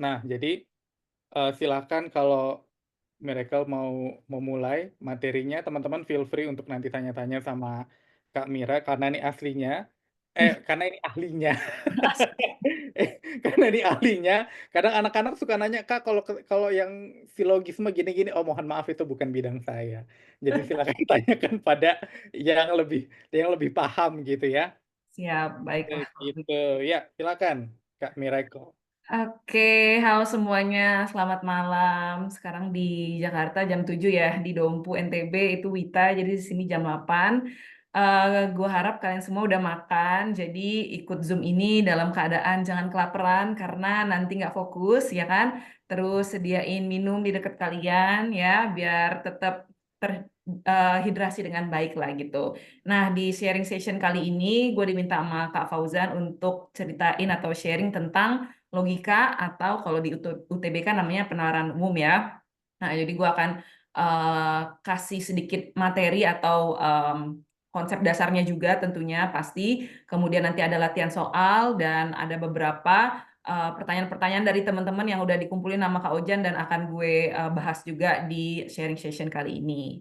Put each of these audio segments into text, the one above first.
Nah, jadi, silakan kalau Miracle mau memulai materinya, teman-teman feel free untuk nanti tanya-tanya sama Kak Mira, karena ini aslinya karena ini ahlinya. Karena ini ahlinya, kadang anak-anak suka nanya, "Kak, kalau yang silogisme gini-gini," oh mohon maaf itu bukan bidang saya. Jadi silakan tanyakan pada yang lebih paham gitu ya. Siap, Oke baiklah. gitu. Ya silakan Kak Miracle. Oke, halo semuanya, selamat malam. Sekarang di Jakarta jam 7 ya, di Dompu NTB itu Wita, jadi di sini jam 8. Gue harap kalian semua udah makan, jadi ikut Zoom ini dalam keadaan jangan kelaparan karena nanti nggak fokus ya kan. Terus sediain minum di dekat kalian ya, biar tetap terhidrasi dengan baik lah gitu. Nah, di sharing session kali ini gue diminta sama Kak Fauzan untuk ceritain atau sharing tentang logika atau kalau di UTBK namanya penalaran umum ya. Nah, jadi gue akan kasih sedikit materi atau konsep dasarnya juga tentunya pasti. Kemudian nanti ada latihan soal dan ada beberapa pertanyaan-pertanyaan dari teman-teman yang udah dikumpulin sama Kak Ojan dan akan gue bahas juga di sharing session kali ini.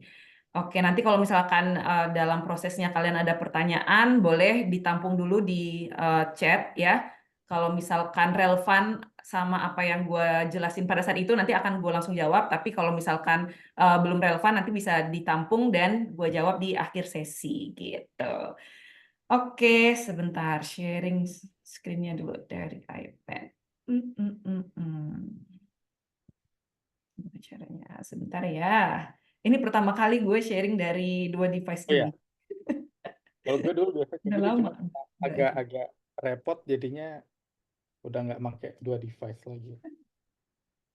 Oke, nanti kalau misalkan dalam prosesnya kalian ada pertanyaan, boleh ditampung dulu di chat ya. Kalau misalkan relevan sama apa yang gue jelasin pada saat itu, nanti akan gue langsung jawab. Tapi kalau misalkan belum relevan, nanti bisa ditampung dan gue jawab di akhir sesi gitu. Oke, sebentar sharing screen-nya dulu dari iPad. Mm, mm, mm, mm. Gimana caranya? Sebentar ya. Ini pertama kali gue sharing dari dua device Oh ini. ya, kalau gue dulu biasa kayak Udah gitu, lama. cuman agak-agak repot jadinya udah nggak make 2 device lagi.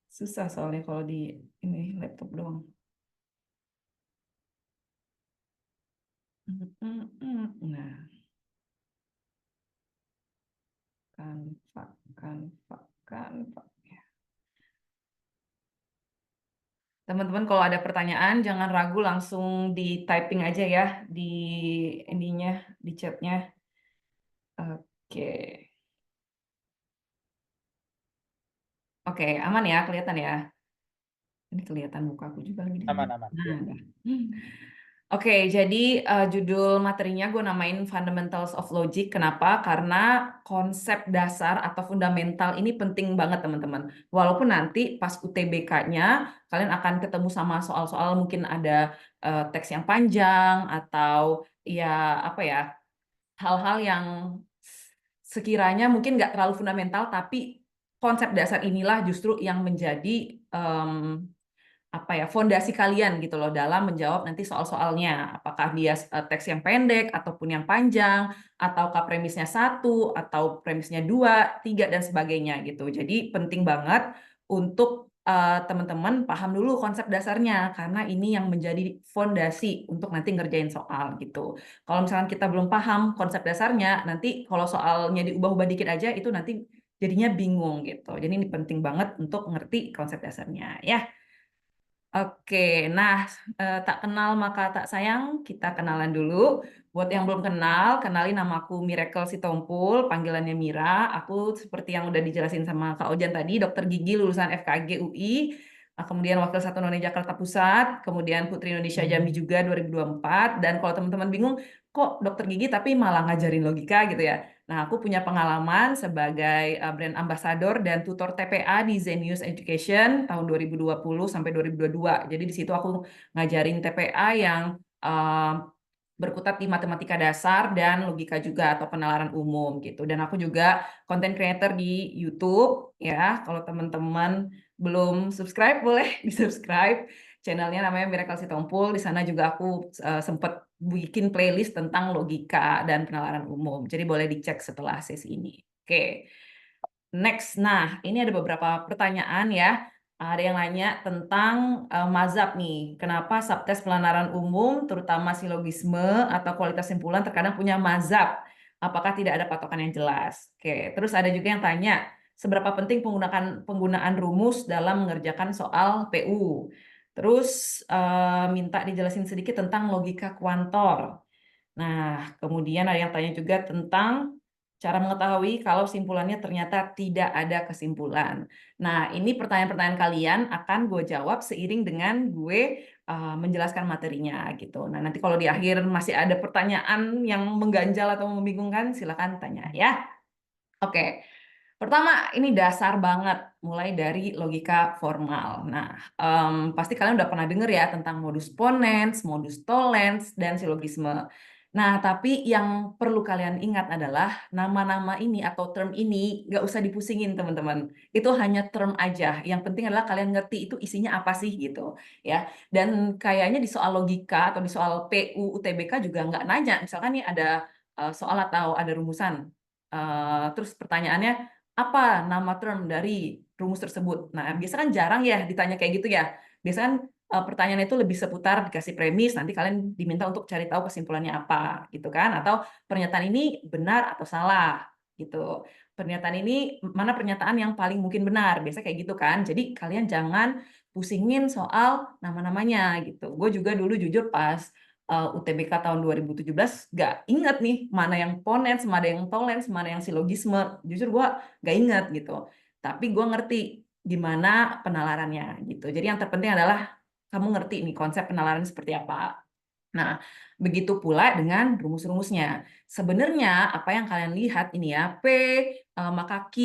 Susah soalnya kalau di ini laptop doang. Nah, Canva, Canva, Canva. Teman-teman kalau ada pertanyaan jangan ragu langsung di typing aja ya di ininya di chatnya. Oke. Oke, aman ya, kelihatan ya. Ini kelihatan muka aku juga lagi di sini. Aman-aman, Nah, ya. udah. Oke, jadi judul materinya gue namain Fundamentals of Logic. Kenapa? Karena konsep dasar atau fundamental ini penting banget teman-teman. Walaupun nanti pas UTBK-nya kalian akan ketemu sama soal-soal mungkin ada teks yang panjang atau ya apa ya hal-hal yang sekiranya mungkin nggak terlalu fundamental, tapi konsep dasar inilah justru yang menjadi apa ya fondasi kalian gitu loh dalam menjawab nanti soal-soalnya apakah dia teks yang pendek ataupun yang panjang ataukah premisnya satu atau premisnya dua tiga dan sebagainya gitu jadi penting banget untuk teman-teman paham dulu konsep dasarnya karena ini yang menjadi fondasi untuk nanti ngerjain soal gitu kalau misalkan kita belum paham konsep dasarnya nanti kalau soalnya diubah-ubah dikit aja itu nanti jadinya bingung gitu jadi ini penting banget untuk ngerti konsep dasarnya ya. Oke, nah tak kenal maka tak sayang, kita kenalan dulu. Buat yang belum kenal, kenalin namaku Miracle Sitompul, panggilannya Mira. Aku seperti yang udah dijelasin sama Kak Ojan tadi, dokter gigi lulusan FKG UI, kemudian Wakil Satu None Jakarta Pusat, kemudian Putri Indonesia Jambi juga 2024. Dan kalau teman-teman bingung, kok dokter gigi tapi malah ngajarin logika gitu ya? Nah, aku punya pengalaman sebagai brand ambassador dan tutor TPA di Zenius Education tahun 2020 sampai 2022. Jadi di situ aku ngajarin TPA yang uh, berkutat di matematika dasar dan logika juga atau penalaran umum gitu. Dan aku juga content creator di YouTube ya. Kalau teman-teman belum subscribe boleh di-subscribe. Channelnya namanya Miracle Sitompul. Di sana juga aku sempat bikin playlist tentang logika dan penalaran umum. Jadi boleh dicek setelah sesi ini. Oke. Next. Nah, ini ada beberapa pertanyaan ya. Ada yang nanya tentang mazhab nih. Kenapa subtes penalaran umum, terutama silogisme atau kualitas simpulan terkadang punya mazhab? Apakah tidak ada patokan yang jelas? Oke. Terus ada juga yang tanya, seberapa penting penggunaan rumus dalam mengerjakan soal PU? Terus minta dijelasin sedikit tentang logika kuantor. Nah, kemudian ada yang tanya juga tentang Cara mengetahui kalau simpulannya ternyata tidak ada kesimpulan. Nah, ini pertanyaan-pertanyaan kalian akan gue jawab seiring dengan gue menjelaskan materinya gitu. Nah, nanti kalau di akhir masih ada pertanyaan yang mengganjal atau membingungkan, silakan tanya ya. Oke. Pertama, ini dasar banget, mulai dari logika formal. Nah, pasti kalian udah pernah dengar ya tentang modus ponens, modus tollens, dan silogisme. Nah, tapi yang perlu kalian ingat adalah nama-nama ini atau term ini nggak usah dipusingin, teman-teman. Itu hanya term aja. Yang penting adalah kalian ngerti itu isinya apa sih gitu, ya. Dan kayaknya di soal logika atau di soal PU UTBK juga nggak nanya. Misalkan nih ada soal atau ada rumusan. Terus pertanyaannya apa nama term dari rumus tersebut. Nah, biasanya kan jarang ya ditanya kayak gitu ya. Biasanya kan pertanyaan itu lebih seputar dikasih premis, nanti kalian diminta untuk cari tahu kesimpulannya apa, gitu kan? Atau pernyataan ini benar atau salah, gitu. Pernyataan ini mana pernyataan yang paling mungkin benar, biasa kayak gitu kan. Jadi kalian jangan pusingin soal nama-namanya gitu. Gue juga dulu jujur pas UTBK tahun 2017 nggak inget nih mana yang ponens, mana yang tollens, mana yang silogisme. Jujur gue nggak inget gitu. Tapi gue ngerti gimana penalarannya gitu. Jadi yang terpenting adalah kamu ngerti nih konsep penalaran seperti apa. Nah, begitu pula dengan rumus-rumusnya. Sebenarnya apa yang kalian lihat ini ya, P maka Q,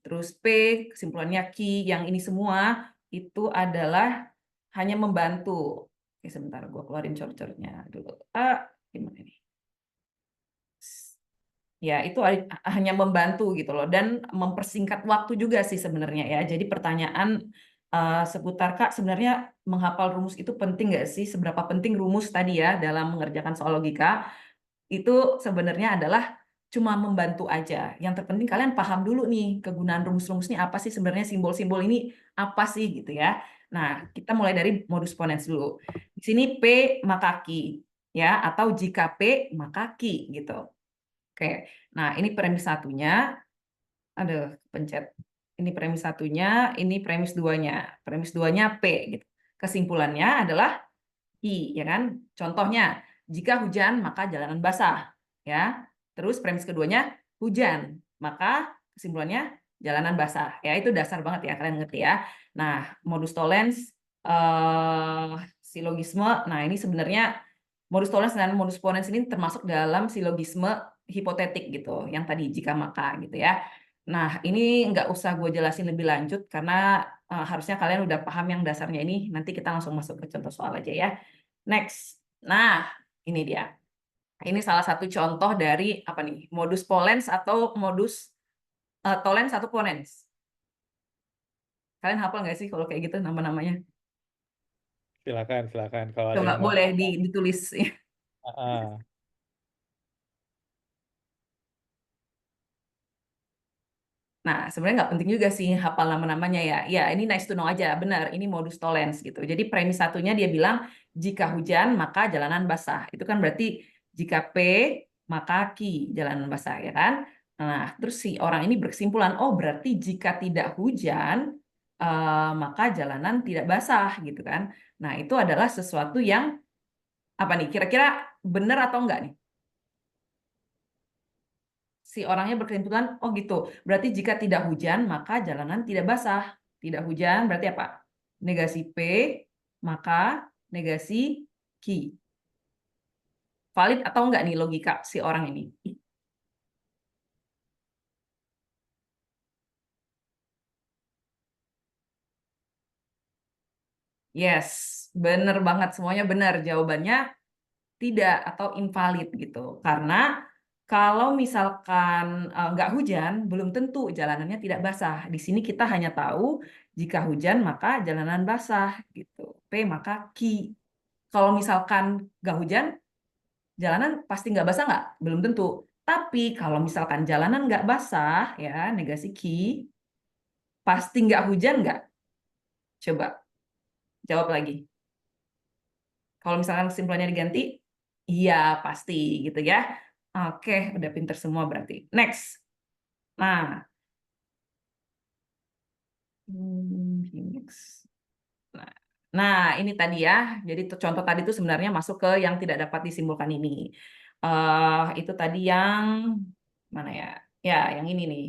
terus P kesimpulannya Q, yang ini semua itu adalah hanya membantu. Oke, sebentar, gue keluarin coret-coretnya dulu. Gimana nih? Ya, itu hanya membantu gitu loh. Dan mempersingkat waktu juga sih sebenarnya ya. Jadi pertanyaan seputar, Kak, sebenarnya menghafal rumus itu penting nggak sih? Seberapa penting rumus tadi ya dalam mengerjakan soal logika? Itu sebenarnya adalah cuma membantu aja. Yang terpenting kalian paham dulu nih kegunaan rumus-rumusnya apa sih sebenarnya, simbol-simbol ini apa sih gitu ya. Nah, kita mulai dari modus ponens dulu. Di sini P maka Q ya, atau jika P maka Q gitu. Oke. Nah, ini premis satunya. Aduh, pencet. Ini premis satunya, ini premis duanya. Premis duanya P gitu. Kesimpulannya adalah I, ya kan? Contohnya, jika hujan maka jalanan basah, ya. Terus premis keduanya hujan, maka kesimpulannya jalanan basah. Ya, itu dasar banget ya, kalian ngerti ya. Nah, modus tollens, silogisme. Nah, ini sebenarnya modus tollens dan modus ponens ini termasuk dalam silogisme hipotetik gitu, yang tadi jika maka gitu ya. Nah, ini nggak usah gue jelasin lebih lanjut karena harusnya kalian udah paham yang dasarnya ini. Nanti kita langsung masuk ke contoh soal aja ya. Next. Nah, ini dia. Ini salah satu contoh dari apa nih? Modus pollens atau modus tollens atau ponens. Kalian hafal nggak sih kalau kayak gitu nama-namanya? Silakan, silakan kalau ada Coba yang mau. boleh ditulis. Heeh. Nah, sebenarnya nggak penting juga sih hafal nama-namanya ya. Ya, ini nice to know aja. Benar, ini modus tollens gitu. Jadi premis satunya dia bilang, jika hujan maka jalanan basah. Itu kan berarti jika P maka Q, jalanan basah ya kan. Nah, terus si orang ini berkesimpulan, oh berarti jika tidak hujan, maka jalanan tidak basah gitu kan. Nah, itu adalah sesuatu yang apa nih? Kira-kira benar atau enggak nih? Si orangnya berkesimpulan, oh gitu. Berarti jika tidak hujan, maka jalanan tidak basah. Tidak hujan berarti apa? Negasi P, maka negasi Q. Valid atau enggak nih logika si orang ini? Yes, bener banget. Semuanya benar. Jawabannya tidak atau invalid gitu. Karena kalau misalkan nggak hujan, belum tentu jalanannya tidak basah. Di sini kita hanya tahu jika hujan maka jalanan basah gitu. P maka Q. Kalau misalkan nggak hujan, jalanan pasti nggak basah nggak? Belum tentu. Tapi kalau misalkan jalanan nggak basah, ya negasi Q, pasti nggak hujan nggak? Coba jawab lagi. Kalau misalkan kesimpulannya diganti, iya pasti gitu ya. Oke, udah pinter semua berarti. Next. Nah, next. Nah, ini tadi ya. Jadi contoh tadi itu sebenarnya masuk ke yang tidak dapat disimpulkan ini. Itu tadi yang mana ya? Ya, yang ini nih.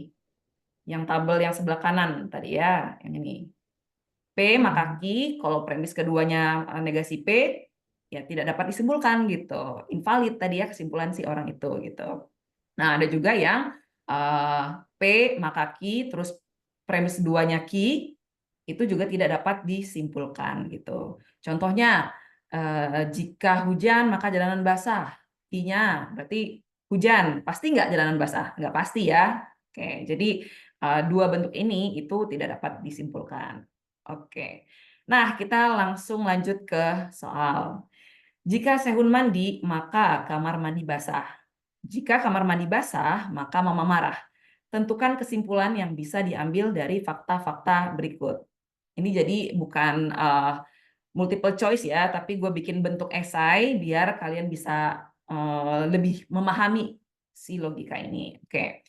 Yang tabel yang sebelah kanan tadi ya, yang ini. P maka Q, kalau premis keduanya negasi P, ya tidak dapat disimpulkan gitu. Invalid tadi ya kesimpulan si orang itu gitu. Nah, ada juga yang eh, P maka Q, terus premis keduanya Q, itu juga tidak dapat disimpulkan gitu. Contohnya, jika hujan maka jalanan basah. Q-nya berarti hujan. Pasti nggak jalanan basah? Nggak pasti ya. Oke, jadi dua bentuk ini itu tidak dapat disimpulkan. Oke. Nah, kita langsung lanjut ke soal. Jika Sehun mandi, maka kamar mandi basah. Jika kamar mandi basah, maka mama marah. Tentukan kesimpulan yang bisa diambil dari fakta-fakta berikut. Ini jadi bukan multiple choice ya, tapi gue bikin bentuk esai biar kalian bisa lebih memahami si logika ini. Oke.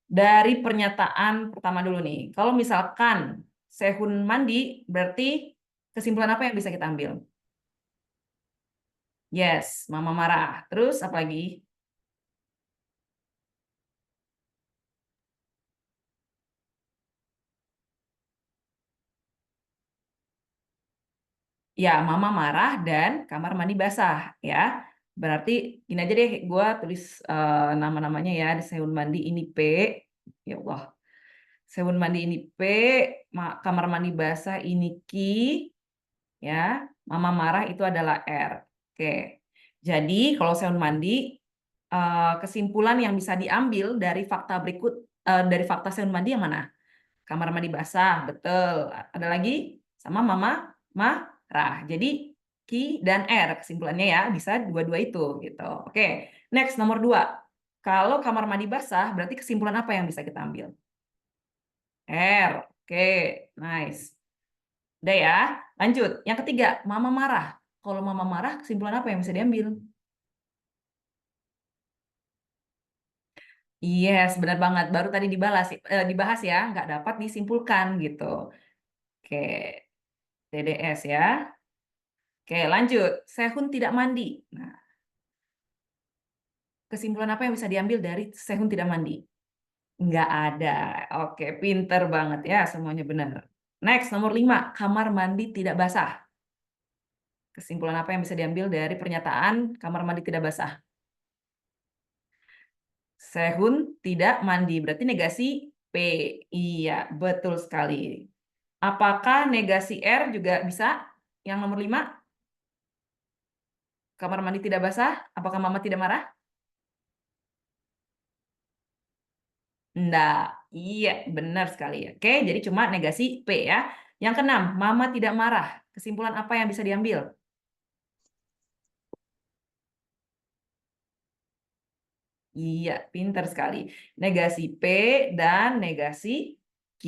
Dari pernyataan pertama dulu nih. Kalau misalkan Sehun mandi, berarti kesimpulan apa yang bisa kita ambil? Yes, mama marah. Terus apa lagi? Ya, mama marah dan kamar mandi basah ya. Berarti gini aja deh, gue tulis nama-namanya ya. Di Sehun mandi ini P. Ya Allah. Sehun mandi ini P, kamar mandi basah ini Ki, ya. Mama marah itu adalah R. Oke. Jadi kalau Sehun mandi, kesimpulan yang bisa diambil dari fakta berikut, dari fakta Sehun mandi yang mana? Kamar mandi basah, betul. Ada lagi? Sama mama marah. Jadi Ki dan R kesimpulannya ya bisa dua-dua itu gitu. Oke, next nomor 2. Kalau kamar mandi basah, berarti kesimpulan apa yang bisa kita ambil? R. Oke, nice. Udah ya, lanjut. Yang ketiga, mama marah. Kalau mama marah, kesimpulan apa yang bisa diambil? Yes, benar banget. Baru tadi dibahas ya, nggak dapat disimpulkan gitu. Oke, TDS ya. Oke, lanjut. Sehun tidak mandi. Nah, kesimpulan apa yang bisa diambil dari Sehun tidak mandi? Nggak ada. Oke, pinter banget ya, semuanya benar. Next, nomor 5. Kamar mandi tidak basah. Kesimpulan apa yang bisa diambil dari pernyataan kamar mandi tidak basah? Sehun tidak mandi, berarti negasi P. Iya, betul sekali. Apakah negasi R juga bisa? Yang nomor 5, kamar mandi tidak basah, apakah mama tidak marah? Enggak. Iya, benar sekali. Oke, jadi cuma negasi P ya. Yang keenam, mama tidak marah. Kesimpulan apa yang bisa diambil? Iya, pintar sekali. Negasi P dan negasi Q.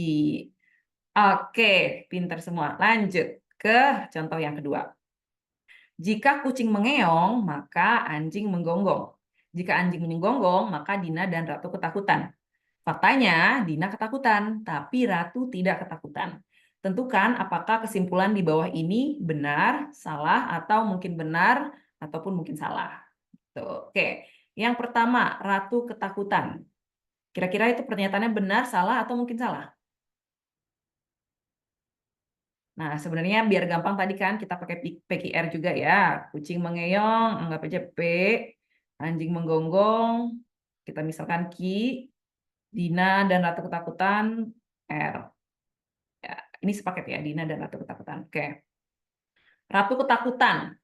Oke, pintar semua. Lanjut ke contoh yang kedua. Jika kucing mengeong, maka anjing menggonggong. Jika anjing menggonggong, maka Dina dan Ratu ketakutan. Faktanya, Dina ketakutan, tapi Ratu tidak ketakutan. Tentukan apakah kesimpulan di bawah ini benar, salah, atau mungkin benar, ataupun mungkin salah. Tuh, oke. Yang pertama, Ratu ketakutan. Kira-kira itu pernyataannya benar, salah, atau mungkin salah? Nah, sebenarnya biar gampang tadi kan kita pakai PQR juga ya. Kucing mengeong, anggap aja P. Anjing menggonggong, kita misalkan Ki. Dina dan Ratu ketakutan, R. Ya, ini sepaket ya, Dina dan Ratu ketakutan. Oke. Ratu ketakutan.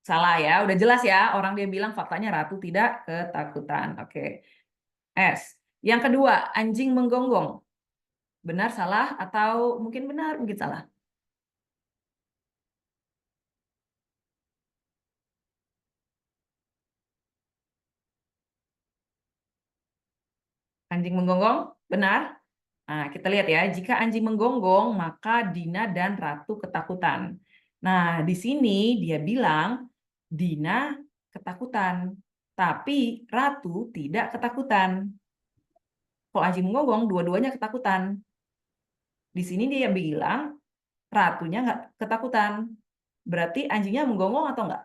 Salah ya, udah jelas ya. Orang dia bilang faktanya Ratu tidak ketakutan. Oke. S. Yang kedua, anjing menggonggong. Benar, salah, atau mungkin benar, mungkin salah. Anjing menggonggong, benar. Nah, kita lihat ya, jika anjing menggonggong, maka Dina dan Ratu ketakutan. Nah, di sini dia bilang Dina ketakutan, tapi Ratu tidak ketakutan. Kalau anjing menggonggong, dua-duanya ketakutan. Di sini dia bilang Ratunya nggak ketakutan. Berarti anjingnya menggonggong atau enggak?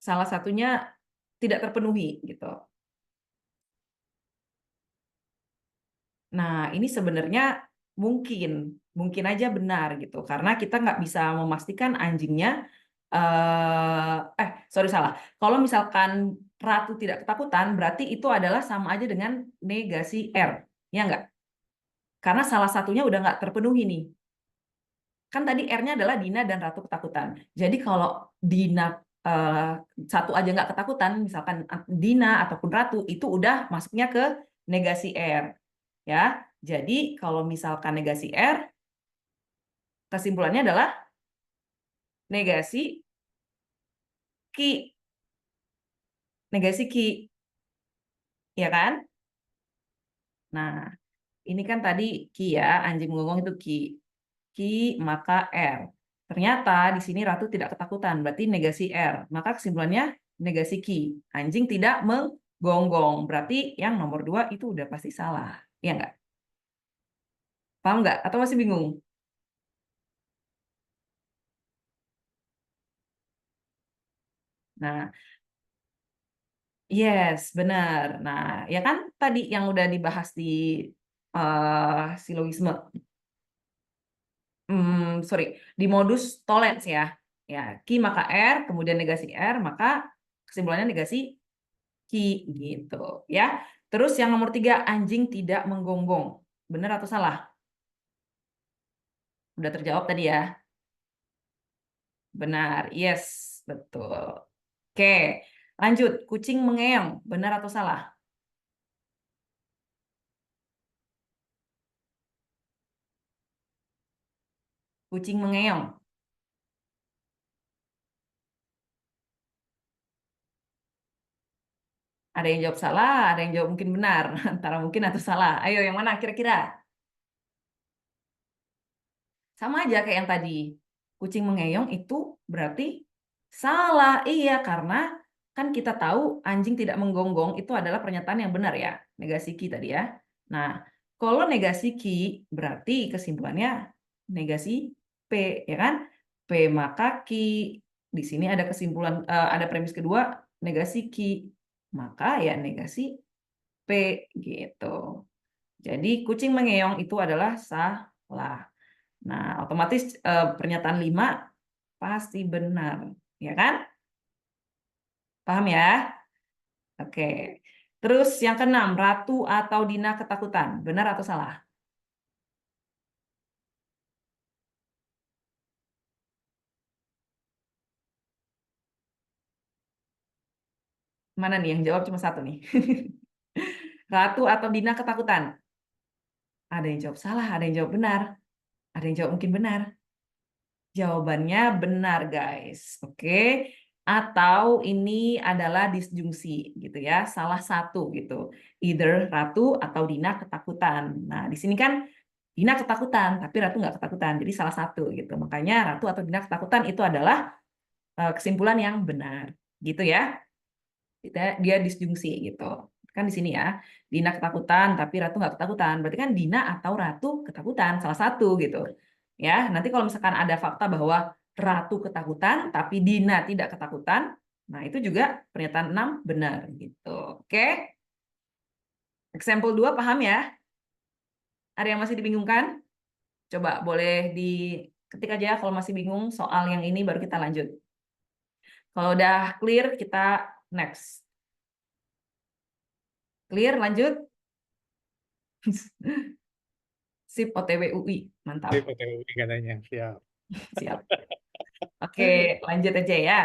salah satunya tidak terpenuhi gitu. Nah, ini sebenarnya mungkin aja benar gitu, karena kita nggak bisa memastikan anjingnya, sorry salah. Kalau misalkan ratu tidak ketakutan, berarti itu adalah sama aja dengan negasi R, ya nggak? Karena salah satunya udah nggak terpenuhi nih. Kan tadi R-nya adalah Dina dan Ratu ketakutan. Jadi kalau Dina satu aja nggak ketakutan, misalkan Dina ataupun Ratu, itu udah masuknya ke negasi R. Ya, jadi kalau misalkan negasi R, kesimpulannya adalah negasi Ki. Negasi Ki, ya kan? Nah, ini kan tadi Ki ya, anjing menggonggong itu Ki. Ki maka R. Ternyata di sini Ratu tidak ketakutan, berarti negasi R. Maka kesimpulannya negasi Ki. Anjing tidak menggonggong. Berarti yang nomor 2 itu udah pasti salah. Ya nggak? Paham nggak? Atau masih bingung? Nah, yes, benar. Nah, ya kan tadi yang udah dibahas di silogisme. Sorry, di modus tollens ya. Ya, Ki maka R, kemudian negasi R, maka kesimpulannya negasi Ki gitu ya. Terus yang nomor 3, anjing tidak menggonggong. Benar atau salah? Udah terjawab tadi ya. Benar, yes, betul. Oke, lanjut. Kucing mengeong. Benar atau salah? Kucing mengeong. Ada yang jawab salah, ada yang jawab mungkin benar. Antara mungkin atau salah. Ayo, yang mana kira-kira? Sama aja kayak yang tadi. Kucing mengeong itu berarti salah. Iya, karena kan kita tahu anjing tidak menggonggong itu adalah pernyataan yang benar ya. Negasi ki tadi ya. Nah, kalau negasi ki berarti kesimpulannya negasi P, ya kan? P maka ki. Di sini ada kesimpulan, ada premis kedua, negasi ki. Maka ya negasi P gitu. Jadi kucing mengeong itu adalah salah. Nah, otomatis pernyataan 5 pasti benar, ya kan? Paham ya? Oke. Terus yang keenam, Ratu atau Dina ketakutan. Benar atau salah? Mana nih yang jawab cuma satu nih? Ratu atau Dina ketakutan? Ada yang jawab salah, ada yang jawab benar. Ada yang jawab mungkin benar. Jawabannya benar, guys. Oke. Atau ini adalah disjungsi gitu ya, salah satu gitu. Either Ratu atau Dina ketakutan. Nah, di sini kan Dina ketakutan, tapi Ratu nggak ketakutan. Jadi salah satu gitu. Makanya Ratu atau Dina ketakutan itu adalah kesimpulan yang benar. Gitu ya. Dia disjungsi gitu. Kan di sini ya, Dina ketakutan, tapi Ratu nggak ketakutan. Berarti kan Dina atau Ratu ketakutan, salah satu gitu. Ya, nanti kalau misalkan ada fakta bahwa Ratu ketakutan, tapi Dina tidak ketakutan, nah itu juga pernyataan 6 benar gitu. Oke. Example 2 paham ya? Ada yang masih dibingungkan? Coba boleh diketik aja kalau masih bingung soal yang ini baru kita lanjut. Kalau udah clear kita next. Clear lanjut. Sip OTW UI. Mantap. TPTUI katanya, siap. Siap. Oke, lanjut aja ya.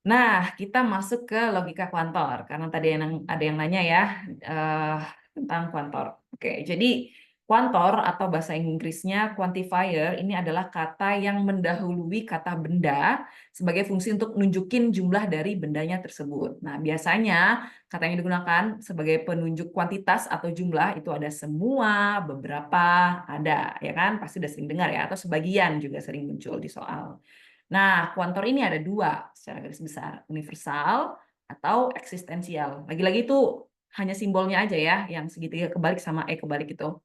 Nah, kita masuk ke logika kuantor karena tadi ada yang nanya ya eh, tentang kuantor. Oke, jadi kuantor atau bahasa Inggrisnya quantifier ini adalah kata yang mendahului kata benda sebagai fungsi untuk nunjukin jumlah dari bendanya tersebut. Nah, biasanya kata yang digunakan sebagai penunjuk kuantitas atau jumlah itu ada semua, beberapa, ada, ya kan? Pasti udah sering dengar ya, atau sebagian juga sering muncul di soal. Nah, kuantor ini ada 2 secara garis besar, universal atau eksistensial. Lagi-lagi itu hanya simbolnya aja ya, yang segitiga kebalik sama E kebalik itu.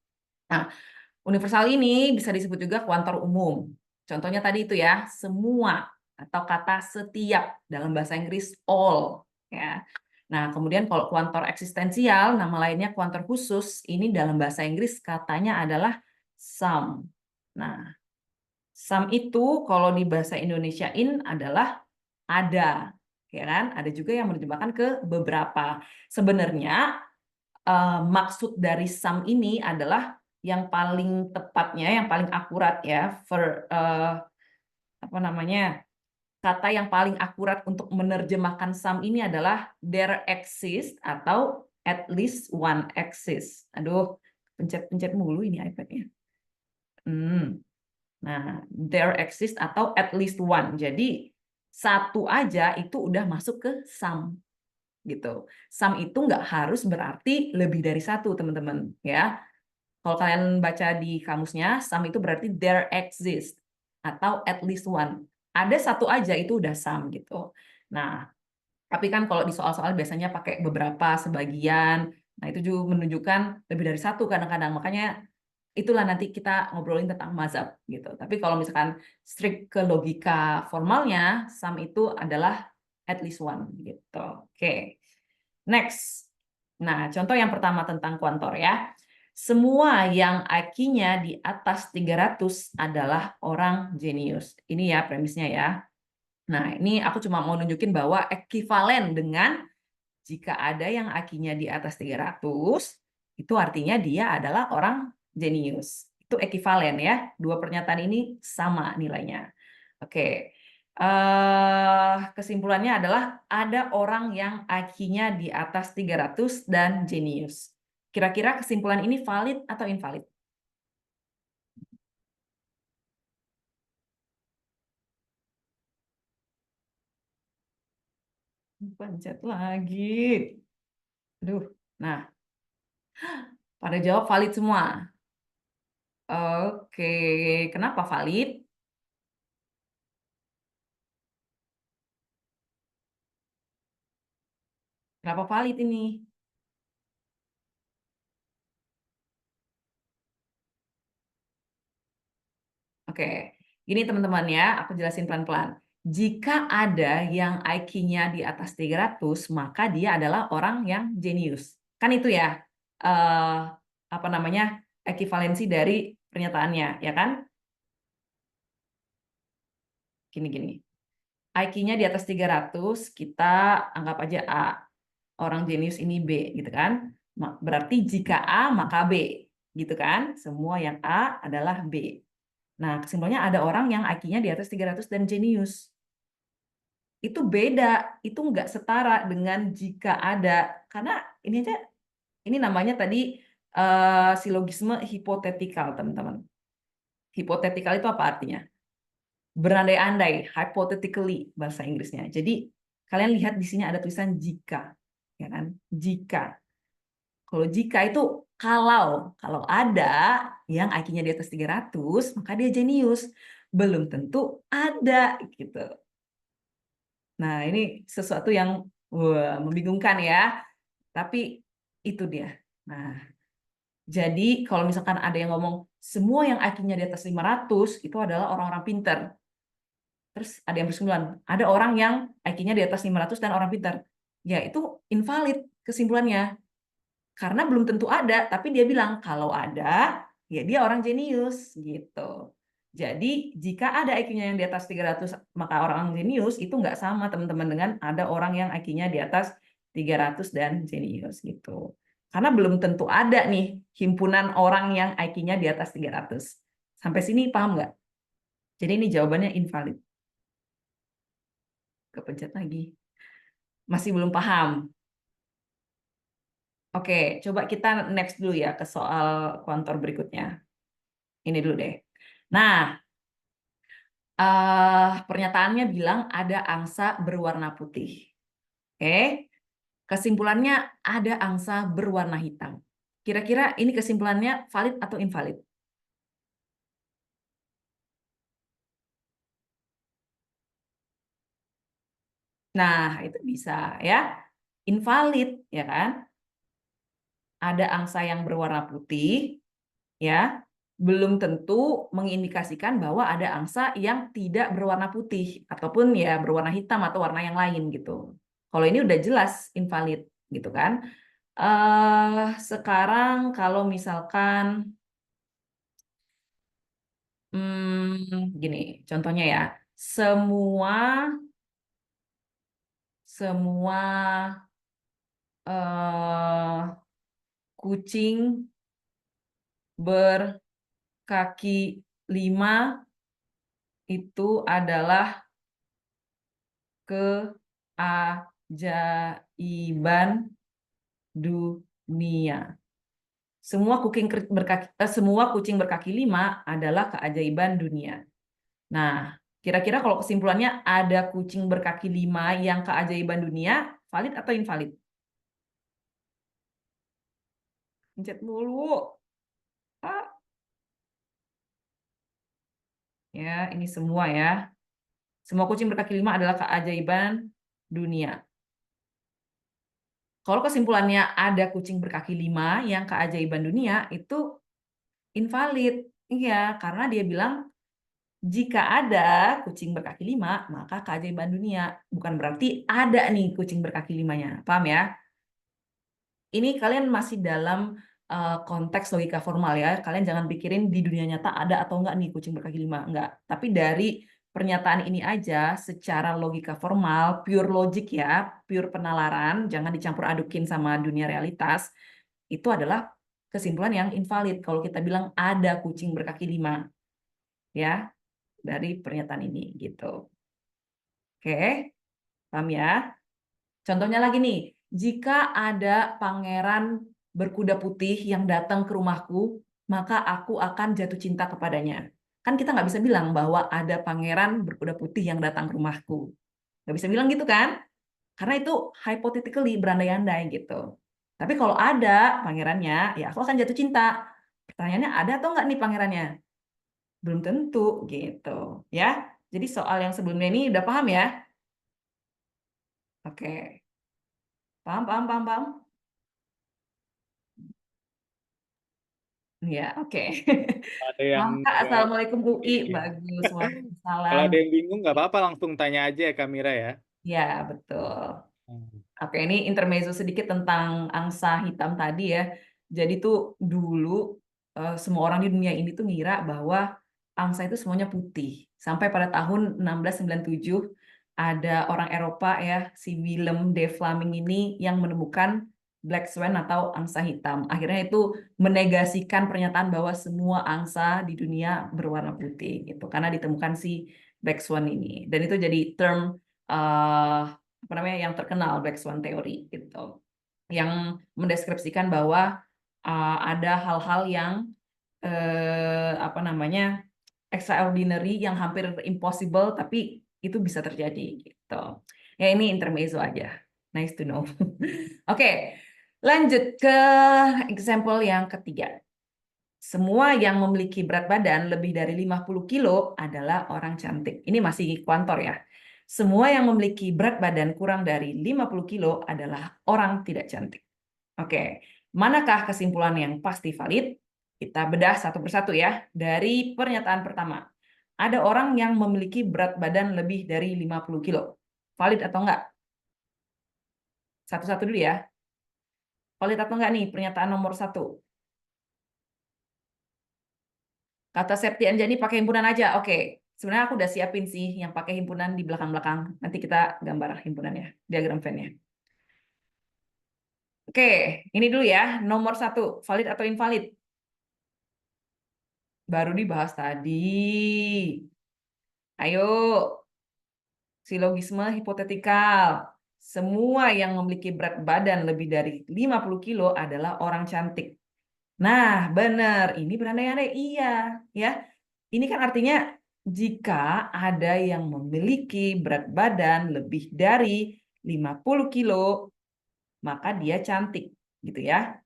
Nah, universal ini bisa disebut juga kuantor umum. Contohnya tadi itu ya, semua. atau kata setiap dalam bahasa Inggris all, ya. Nah, kemudian kalau kuantor eksistensial, nama lainnya kuantor khusus, ini dalam bahasa Inggris katanya adalah some. Nah, some itu kalau di bahasa Indonesiain adalah ada, ya kan? Ada juga yang menerjemahkan ke beberapa. Sebenarnya maksud dari some ini adalah yang paling tepatnya, yang paling akurat ya, apa namanya? Kata yang paling akurat untuk menerjemahkan some ini adalah there exists atau at least one exists. Aduh, pencet-pencet mulu ini iPad-nya. Nah, there exists atau at least one. Jadi satu aja itu udah masuk ke some gitu. Some itu nggak harus berarti lebih dari satu, teman-teman. Ya, kalau kalian baca di kamusnya, some itu berarti there exists atau at least one. Ada satu aja itu udah some gitu. Nah, tapi kan kalau di soal-soal biasanya pakai beberapa, sebagian. Nah, itu juga menunjukkan lebih dari satu kadang-kadang. Makanya itulah nanti kita ngobrolin tentang mazhab gitu. Tapi kalau misalkan strict ke logika formalnya, some itu adalah at least one gitu. Oke. Next. Nah, contoh yang pertama tentang kuantor ya. Semua yang IQ-nya di atas 300 adalah orang jenius. Ini ya premisnya ya. Nah, ini aku cuma mau nunjukin bahwa ekivalen dengan jika ada yang IQ-nya di atas 300, itu artinya dia adalah orang jenius. Itu ekivalen ya. Dua pernyataan ini sama nilainya. Oke. Kesimpulannya adalah ada orang yang IQ-nya di atas 300 dan jenius. Kira-kira kesimpulan ini valid atau invalid? Pencet lagi. Aduh. Nah, pada jawab valid semua. Oke, kenapa valid? Kenapa valid ini? Oke, gini teman-teman ya, aku jelasin pelan-pelan. Jika ada yang IQ-nya di atas 300, maka dia adalah orang yang jenius. Kan itu ya, eh, apa namanya, ekivalensi dari pernyataannya, ya kan? Gini-gini. IQ-nya di atas 300, kita anggap aja A. Orang jenius ini B, gitu kan? Berarti jika A, maka B, gitu kan? Semua yang A adalah B. Nah, kesimpulannya ada orang yang IQ-nya di atas 300 dan jenius. Itu beda, itu nggak setara dengan jika ada. Karena ini aja, ini namanya tadi silogisme hipotetikal, teman-teman. Hipotetikal itu apa artinya? Berandai-andai, hypothetically bahasa Inggrisnya. Jadi kalian lihat di sini ada tulisan jika, ya kan? Jika. Kalau jika itu kalau ada yang IQ-nya di atas 300, maka dia jenius. Belum tentu ada gitu. Nah, ini sesuatu yang membingungkan ya. Tapi itu dia. Nah, jadi kalau misalkan ada yang ngomong semua yang IQ-nya di atas 500 itu adalah orang-orang pinter. Terus ada yang berkesimpulan, ada orang yang IQ-nya di atas 500 dan orang pintar. Ya, itu invalid kesimpulannya. Karena belum tentu ada, tapi dia bilang kalau ada, ya dia orang jenius gitu. Jadi, jika ada IQ-nya yang di atas 300, maka orang jenius itu nggak sama teman-teman dengan ada orang yang IQ-nya di atas 300 dan jenius gitu. Karena belum tentu ada nih himpunan orang yang IQ-nya di atas 300. Sampai sini paham nggak? Jadi ini jawabannya invalid. Kepencet lagi. Masih belum paham. Oke, coba kita next dulu ya ke soal kuantor berikutnya. Ini dulu deh. Nah, pernyataannya bilang ada angsa berwarna putih. Oke, kesimpulannya ada angsa berwarna hitam. Kira-kira ini kesimpulannya valid atau invalid? Nah, itu bisa ya. Invalid, ya kan? Ada angsa yang berwarna putih, ya. belum tentu mengindikasikan bahwa ada angsa yang tidak berwarna putih ataupun ya berwarna hitam atau warna yang lain gitu. Kalau ini udah jelas invalid gitu kan. Sekarang kalau misalkan gini, contohnya ya, semua semua eh, kucing berkaki 5 itu adalah keajaiban dunia. Semua kucing berkaki 5 adalah keajaiban dunia. Nah, kira-kira kalau kesimpulannya ada kucing berkaki 5 yang keajaiban dunia, valid atau invalid? Pencet dulu. Ah, ya, ini semua ya. Semua kucing berkaki 5 adalah keajaiban dunia. Kalau kesimpulannya ada kucing berkaki 5 yang keajaiban dunia, itu invalid. Iya, karena dia bilang jika ada kucing berkaki 5, maka keajaiban dunia. Bukan berarti ada nih kucing berkaki 5-nya. Paham ya? Ini kalian masih dalam konteks logika formal ya. Kalian jangan pikirin di dunia nyata ada atau enggak nih kucing berkaki 5. Enggak. Tapi dari pernyataan ini aja secara logika formal, pure logic ya, pure penalaran, jangan dicampur adukin sama dunia realitas, itu adalah kesimpulan yang invalid kalau kita bilang ada kucing berkaki 5 ya dari pernyataan ini gitu. Oke, paham ya? Contohnya lagi nih, jika ada pangeran berkuda putih yang datang ke rumahku, maka aku akan jatuh cinta kepadanya. Kan kita nggak bisa bilang bahwa ada pangeran berkuda putih yang datang ke rumahku. Nggak bisa bilang gitu kan? Karena itu hypothetically, berandai-andai gitu. Tapi kalau ada pangerannya, ya aku akan jatuh cinta. Pertanyaannya ada atau nggak nih pangerannya? Belum tentu gitu. Ya, jadi soal yang sebelumnya ini udah paham ya? Oke, paham, paham, paham, paham? Ya, oke. Ada yang Paham, Kak. nggak Assalamualaikum UI. iya. Bagus. Kalau Waalaikumsalam. ada yang bingung nggak apa-apa langsung tanya aja ya Kak Mira ya. Ya, betul. Hmm. Oke, ini intermezzo sedikit tentang angsa hitam tadi ya. Jadi tuh dulu semua orang di dunia ini tuh ngira bahwa angsa itu semuanya putih. Sampai pada tahun 1697 ada orang Eropa ya, si Willem de Vlaming ini yang menemukan Black Swan atau angsa hitam. Akhirnya itu menegasikan pernyataan bahwa semua angsa di dunia berwarna putih gitu karena ditemukan si Black Swan ini. Dan itu jadi term eh, apa namanya yang terkenal Black Swan Theory gitu yang mendeskripsikan bahwa ada hal-hal yang apa namanya extraordinary yang hampir impossible tapi itu bisa terjadi gitu. Ya ini intermezzo aja. Nice to know. Oke, lanjut ke example yang ketiga. Semua yang memiliki berat badan lebih dari 50 kilo adalah orang cantik. Ini masih kuantor ya. Semua yang memiliki berat badan kurang dari 50 kilo adalah orang tidak cantik. Oke, manakah kesimpulan yang pasti valid? Kita bedah satu persatu ya. Dari pernyataan pertama. Ada orang yang memiliki berat badan lebih dari 50 kilo. Valid atau enggak? Satu-satu dulu ya. Valid atau enggak nih pernyataan nomor satu? Kata Septi Anjani pakai himpunan aja. Oke. Sebenarnya aku udah siapin sih yang pakai himpunan di belakang-belakang. Nanti kita gambar himpunannya, diagram Venn-nya. Oke, ini dulu ya. Nomor satu, valid atau invalid? Baru dibahas tadi. Ayo, silogisme hipotetikal. Semua yang memiliki berat badan lebih dari 50 kilo adalah orang cantik. Nah, benar. Ini berandai-andai. Iya, ya. Ini kan artinya jika ada yang memiliki berat badan lebih dari 50 kilo, maka dia cantik, gitu ya.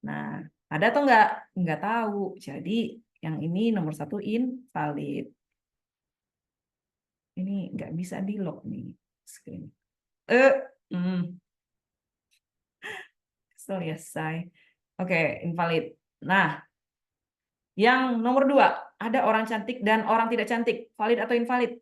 Nah, ada atau enggak? Enggak tahu. Jadi yang ini nomor satu invalid. Ini nggak bisa di lock nih screen. Eh, hmm, kesel ya, say. Oke, invalid. Nah, Yang nomor 2, ada orang cantik dan orang tidak cantik. Valid atau invalid?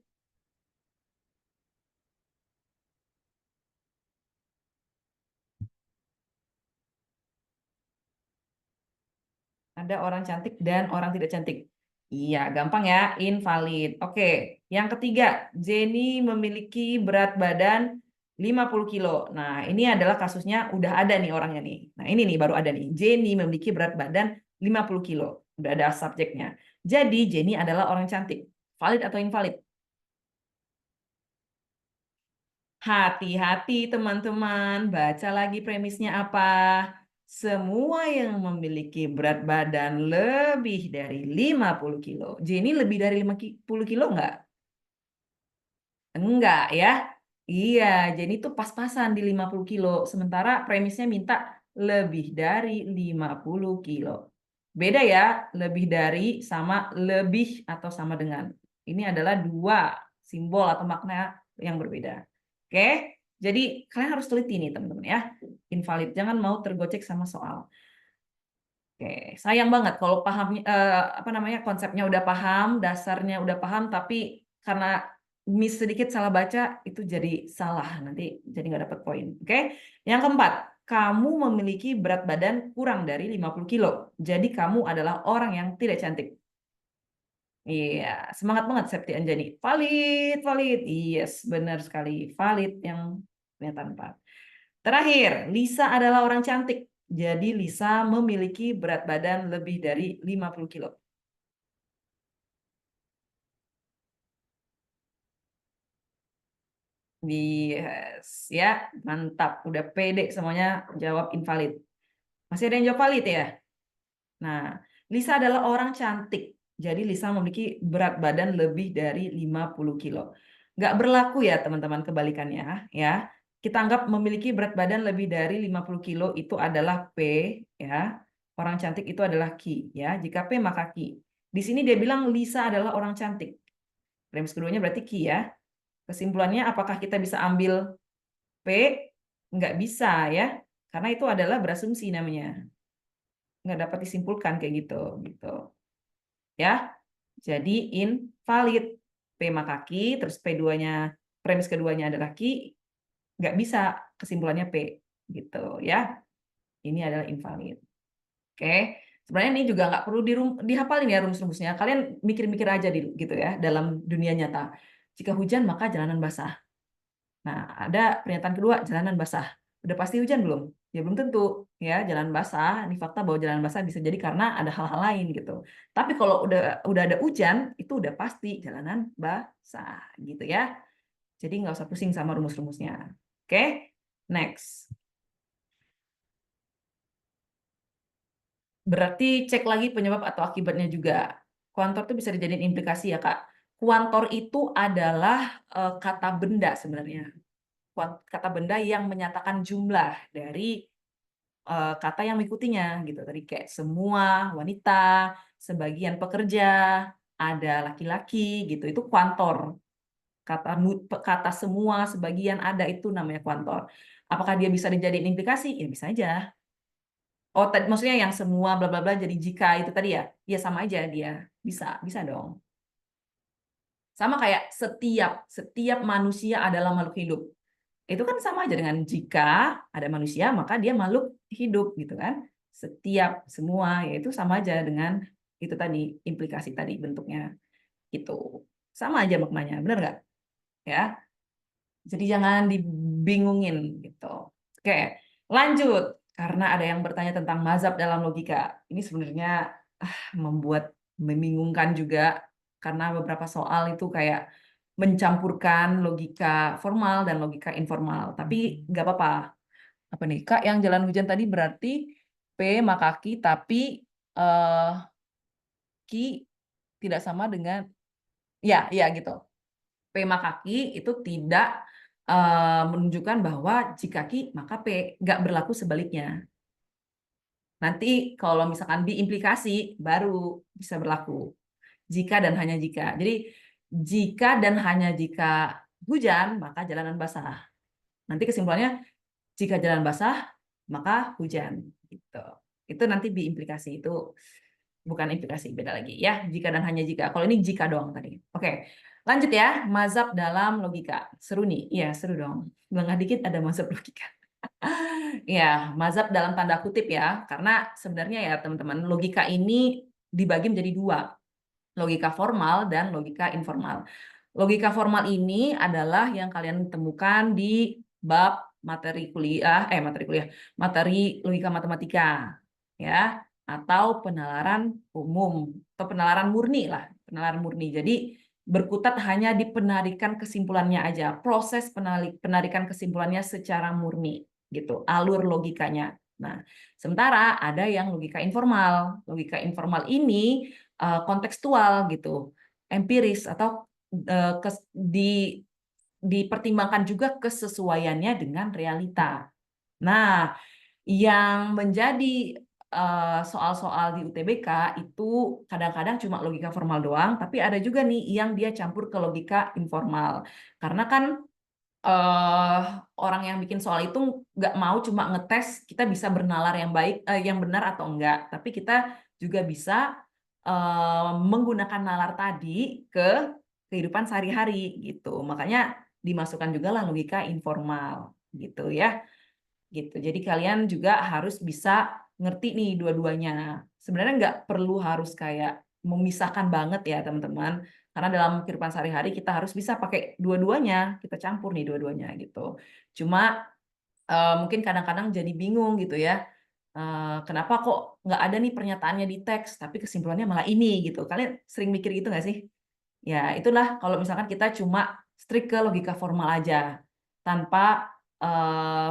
Ada orang cantik dan orang tidak cantik. Iya, gampang ya, invalid. Oke, yang ketiga, Jenny memiliki berat badan 50 kilo. Nah, ini adalah kasusnya udah ada nih orangnya nih. Nah, ini nih baru ada nih. Jenny memiliki berat badan 50 kilo. Udah ada subjeknya. Jadi, Jenny adalah orang cantik. Valid atau invalid? Hati-hati teman-teman, baca lagi premisnya apa. Semua yang memiliki berat badan lebih dari 50 kilo. Jenny lebih dari 50 kilo nggak? Enggak ya. Iya, jadi itu pas-pasan di 50 kilo. Sementara premisnya minta lebih dari 50 kilo. Beda ya, lebih dari sama lebih atau sama dengan. Ini adalah dua simbol atau makna yang berbeda. Oke, jadi kalian harus teliti nih teman-teman ya. Invalid, jangan mau tergocek sama soal. Oke, sayang banget kalau paham apa namanya konsepnya udah paham, dasarnya udah paham, tapi karena miss sedikit salah baca itu jadi salah nanti jadi nggak dapat poin. Oke, yang keempat, kamu memiliki berat badan kurang dari 50 kilo, jadi kamu adalah orang yang tidak cantik. Iya, semangat banget Septi Anjani. Valid, valid. Yes, benar sekali. Valid yang pernyataan 4. Terakhir, Lisa adalah orang cantik. Jadi Lisa memiliki berat badan lebih dari 50 kilo. Yes, ya, mantap. Udah pede semuanya jawab invalid. Masih ada yang jawab valid ya? Nah, Lisa adalah orang cantik. Jadi Lisa memiliki berat badan lebih dari 50 kilo. Nggak berlaku ya teman-teman kebalikannya ya. Kita anggap memiliki berat badan lebih dari 50 kilo itu adalah P ya. Orang cantik itu adalah Q ya. Jika P maka Q. Di sini dia bilang Lisa adalah orang cantik. Premis keduanya berarti Q ya. Kesimpulannya apakah kita bisa ambil P? Nggak bisa ya. Karena itu adalah berasumsi namanya. Nggak dapat disimpulkan kayak gitu gitu ya. Jadi invalid. P maka Q, terus P2-nya, premis keduanya adalah Q, nggak bisa kesimpulannya P. Gitu ya. Ini adalah invalid. Oke. Sebenarnya ini juga nggak perlu dihafalin ya rumus-rumusnya. Kalian mikir-mikir aja gitu ya dalam dunia nyata. Jika hujan maka jalanan basah. Nah, ada pernyataan kedua, jalanan basah. Udah pasti hujan belum? Ya belum tentu. Ya, jalan basah, ini fakta bahwa jalan basah bisa jadi karena ada hal-hal lain gitu. Tapi kalau udah ada hujan, itu udah pasti jalanan basah gitu ya. Jadi nggak usah pusing sama rumus-rumusnya. Oke, next. Berarti cek lagi penyebab atau akibatnya juga. Kuantor itu bisa dijadiin implikasi ya, Kak. Kuantor itu adalah kata benda sebenarnya. Kata benda yang menyatakan jumlah dari kata yang mengikutinya gitu. Tadi kayak semua, wanita, sebagian pekerja, ada laki-laki gitu. Itu kuantor. Kata semua, sebagian ada itu namanya kuantor. Apakah dia bisa dijadiin implikasi? Ya bisa aja. Oh, maksudnya yang semua bla bla bla jadi jika itu tadi ya? Ya sama aja dia. Bisa, bisa dong. Sama kayak setiap manusia adalah makhluk hidup. Itu kan sama aja dengan jika ada manusia maka dia makhluk hidup gitu kan. Setiap semua yaitu sama aja dengan itu tadi implikasi tadi bentuknya itu. Sama aja maknanya, benar nggak? Ya. Jadi jangan dibingungin gitu. Oke, lanjut. Karena ada yang bertanya tentang mazhab dalam logika. Ini sebenarnya membuat membingungkan juga karena beberapa soal itu kayak mencampurkan logika formal dan logika informal. Tapi nggak apa-apa. Apa nih, Kak, yang jalan hujan tadi berarti P maka Q, tapi eh, Q tidak sama dengan, ya gitu. P maka Q itu tidak menunjukkan bahwa jika Q maka P, nggak berlaku sebaliknya. Nanti kalau misalkan diimplikasi baru bisa berlaku. Jika dan hanya jika. Jadi jika dan hanya jika hujan, maka jalanan basah. Nanti kesimpulannya jika jalan basah, maka hujan. Gitu. Itu nanti diimplikasi itu Bukan implikasi, beda lagi ya. Jika dan hanya jika. Kalau ini jika doang tadi. Oke, lanjut ya. Mazhab dalam logika. Seru nih. Iya, seru dong. Lengah dikit ada mazhab logika. Ya, mazhab dalam tanda kutip ya. Karena sebenarnya ya teman-teman, logika ini dibagi menjadi dua. Logika formal dan logika informal. Logika formal ini adalah yang kalian temukan di bab materi logika matematika, ya, atau penalaran umum atau penalaran murni lah, penalaran murni. Jadi berkutat hanya di penarikan kesimpulannya aja, proses penarikan kesimpulannya secara murni, gitu, alur logikanya. Nah, sementara ada yang logika informal. Logika informal ini kontekstual gitu, empiris atau dipertimbangkan juga kesesuaiannya dengan realita. Nah, yang menjadi soal-soal di UTBK itu kadang-kadang cuma logika formal doang, tapi ada juga nih yang dia campur ke logika informal. Karena kan orang yang bikin soal itu nggak mau cuma ngetes kita bisa bernalar yang baik, yang benar atau enggak, tapi kita juga bisa menggunakan nalar tadi ke kehidupan sehari-hari gitu. Makanya dimasukkan juga lah logika informal gitu ya. Gitu. Jadi kalian juga harus bisa ngerti nih dua-duanya. Sebenarnya nggak perlu harus kayak memisahkan banget ya teman-teman. Karena dalam kehidupan sehari-hari kita harus bisa pakai dua-duanya. Kita campur nih dua-duanya gitu. Cuma mungkin kadang-kadang jadi bingung gitu ya. Kenapa kok nggak ada nih pernyataannya di teks, tapi kesimpulannya malah ini gitu. Kalian sering mikir gitu nggak sih? Ya, itulah kalau misalkan kita cuma strict ke logika formal aja, tanpa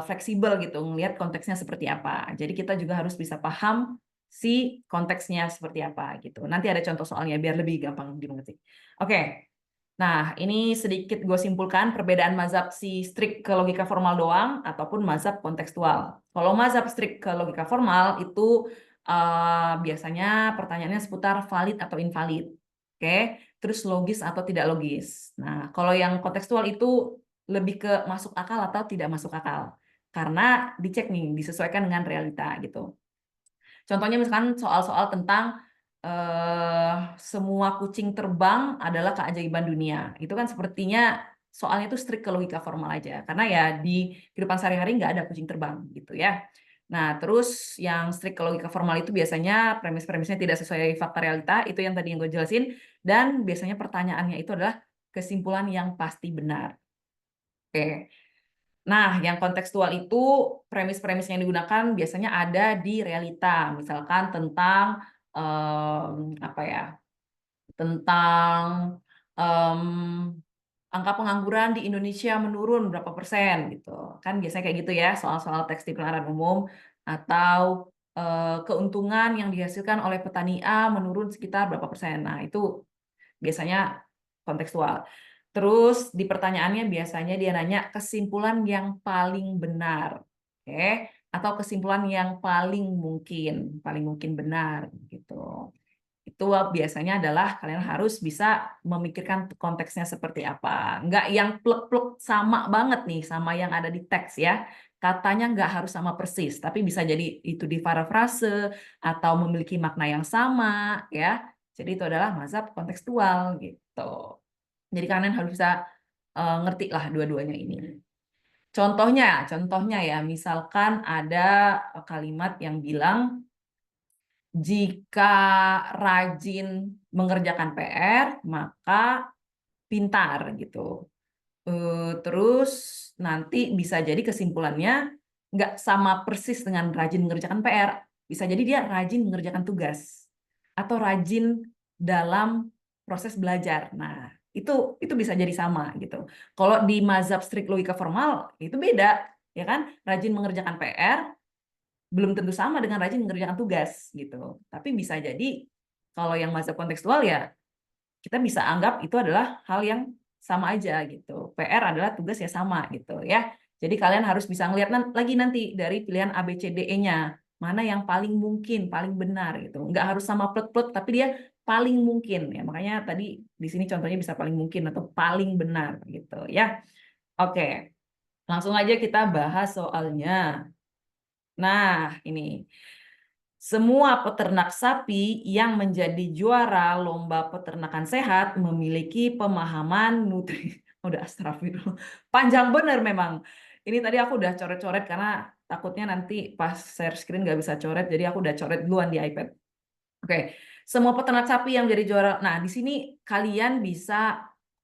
fleksibel gitu, ngelihat konteksnya seperti apa. Jadi kita juga harus bisa paham si konteksnya seperti apa gitu. Nanti ada contoh soalnya biar lebih gampang dimengerti. Oke, nah ini sedikit gue simpulkan perbedaan mazhab si strict ke logika formal doang ataupun mazhab kontekstual. Kalau mazhab strict ke logika formal itu biasanya pertanyaannya seputar valid atau invalid. Oke, terus logis atau tidak logis. Nah, kalau yang kontekstual itu lebih ke masuk akal atau tidak masuk akal. Karena dicek nih, disesuaikan dengan realita gitu. Contohnya misalkan soal-soal tentang semua kucing terbang adalah keajaiban dunia. Itu kan sepertinya soalnya itu strict ke logika formal aja. Karena ya di kehidupan sehari-hari nggak ada kucing terbang gitu ya. Nah, terus yang strict ke logika formal itu biasanya premis-premisnya tidak sesuai fakta realita, itu yang tadi yang gue jelasin, dan biasanya pertanyaannya itu adalah kesimpulan yang pasti benar. Oke. Nah, yang kontekstual itu premis-premis yang digunakan biasanya ada di realita, misalkan tentang apa ya, tentang em, angka pengangguran di Indonesia menurun berapa persen gitu. Kan biasanya kayak gitu ya, soal-soal teks di pelajaran umum atau keuntungan yang dihasilkan oleh petani A menurun sekitar berapa persen. Nah, itu biasanya kontekstual. Terus di pertanyaannya biasanya dia nanya kesimpulan yang paling benar, oke? Atau kesimpulan yang paling mungkin benar gitu. Itu biasanya adalah kalian harus bisa memikirkan konteksnya seperti apa. Nggak yang plek-plek sama banget nih sama yang ada di teks ya. Katanya nggak harus sama persis, tapi bisa jadi itu diparafrase atau memiliki makna yang sama ya. Jadi itu adalah mazhab kontekstual gitu. Jadi kalian harus bisa ngerti lah dua-duanya ini. Contohnya ya, misalkan ada kalimat yang bilang jika rajin mengerjakan PR, maka pintar gitu. Terus nanti bisa jadi kesimpulannya nggak sama persis dengan rajin mengerjakan PR. Bisa jadi dia rajin mengerjakan tugas atau rajin dalam proses belajar. Nah, itu bisa jadi sama gitu. Kalau di mazhab strict logika formal itu beda, ya kan? Rajin mengerjakan PR belum tentu sama dengan rajin mengerjakan tugas gitu. Tapi bisa jadi kalau yang mazhab kontekstual ya kita bisa anggap itu adalah hal yang sama aja gitu. PR adalah tugas ya sama gitu ya. Jadi kalian harus bisa ngelihat lagi nanti dari pilihan A, B, C, D, E-nya. Mana yang paling mungkin, paling benar gitu. Nggak harus sama plot-plot, tapi dia paling mungkin ya. Makanya tadi di sini contohnya bisa paling mungkin atau paling benar gitu ya. Oke, langsung aja kita bahas soalnya. Nah, ini. Semua peternak sapi yang menjadi juara lomba peternakan sehat memiliki pemahaman nutrisi. Udah astagfirullah. Panjang bener memang. Ini tadi aku udah coret-coret karena takutnya nanti pas share screen nggak bisa coret, jadi aku udah coret duluan di iPad. Oke, semua peternak sapi yang menjadi juara. Nah, di sini kalian bisa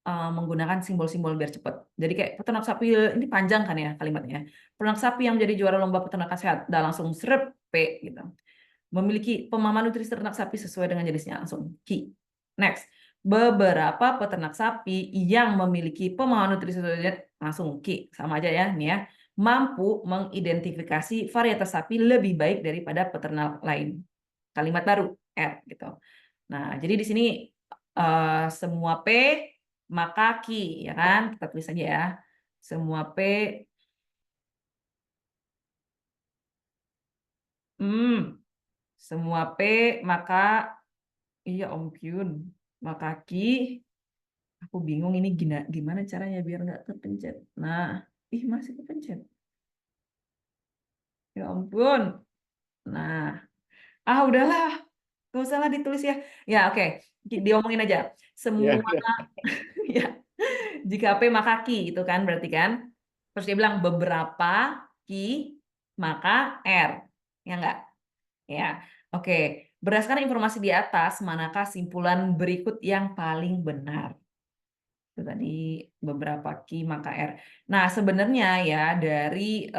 menggunakan simbol-simbol biar cepet. Jadi kayak peternak sapi ini panjang kan ya kalimatnya. Peternak sapi yang menjadi juara lomba peternakan sehat, dan langsung serep P gitu. Memiliki pemahaman nutrisi ternak sapi sesuai dengan jenisnya, langsung Ki. Next, beberapa peternak sapi yang memiliki pemahaman nutrisi langsung Ki, sama aja ya nih ya. Mampu mengidentifikasi varietas sapi lebih baik daripada peternak lain. Kalimat baru R gitu. Nah, jadi di sini semua P maka Ki, ya kan? Kita tulis aja ya. Semua P semua P maka iya Om Kyun, maka Ki, aku bingung ini gimana caranya biar nggak kepencet. Nah, masih kepencet. Ya ampun. Nah, udahlah, nggak usah lah ditulis ya. Ya oke, diomongin aja. Iya, Semua iya. ya, jika P maka Ki itu kan berarti kan. Terus dia bilang beberapa Ki maka R. Ya enggak? Ya. Oke, berdasarkan informasi di atas, manakah simpulan berikut yang paling benar? Itu tadi beberapa key maka R. Nah, sebenarnya ya dari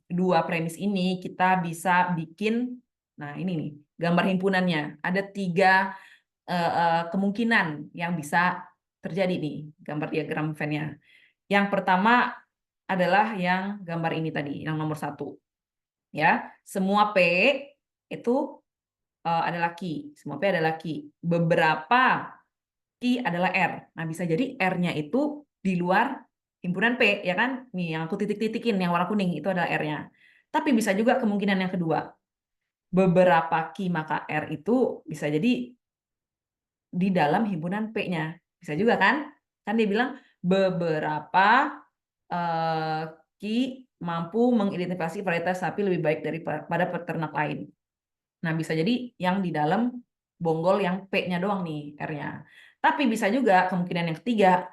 dua premis ini kita bisa bikin, nah ini nih gambar himpunannya. Ada 3 kemungkinan yang bisa terjadi nih gambar diagram Venn-nya. Yang pertama adalah yang gambar ini tadi, yang nomor 1. Ya, semua P itu adalah key. Semua P adalah key. Beberapa key adalah R. Nah, bisa jadi R-nya itu di luar himpunan P, ya kan? Nih, yang aku titik-titikin, yang warna kuning, itu adalah R-nya. Tapi bisa juga kemungkinan yang kedua. Beberapa key maka R itu bisa jadi di dalam himpunan P-nya. Bisa juga kan? Kan dia bilang beberapa eh, key mampu mengidentifikasi varietas sapi lebih baik daripada peternak lain. Nah, bisa jadi yang di dalam bonggol yang P-nya doang nih, R-nya. Tapi bisa juga kemungkinan yang ketiga,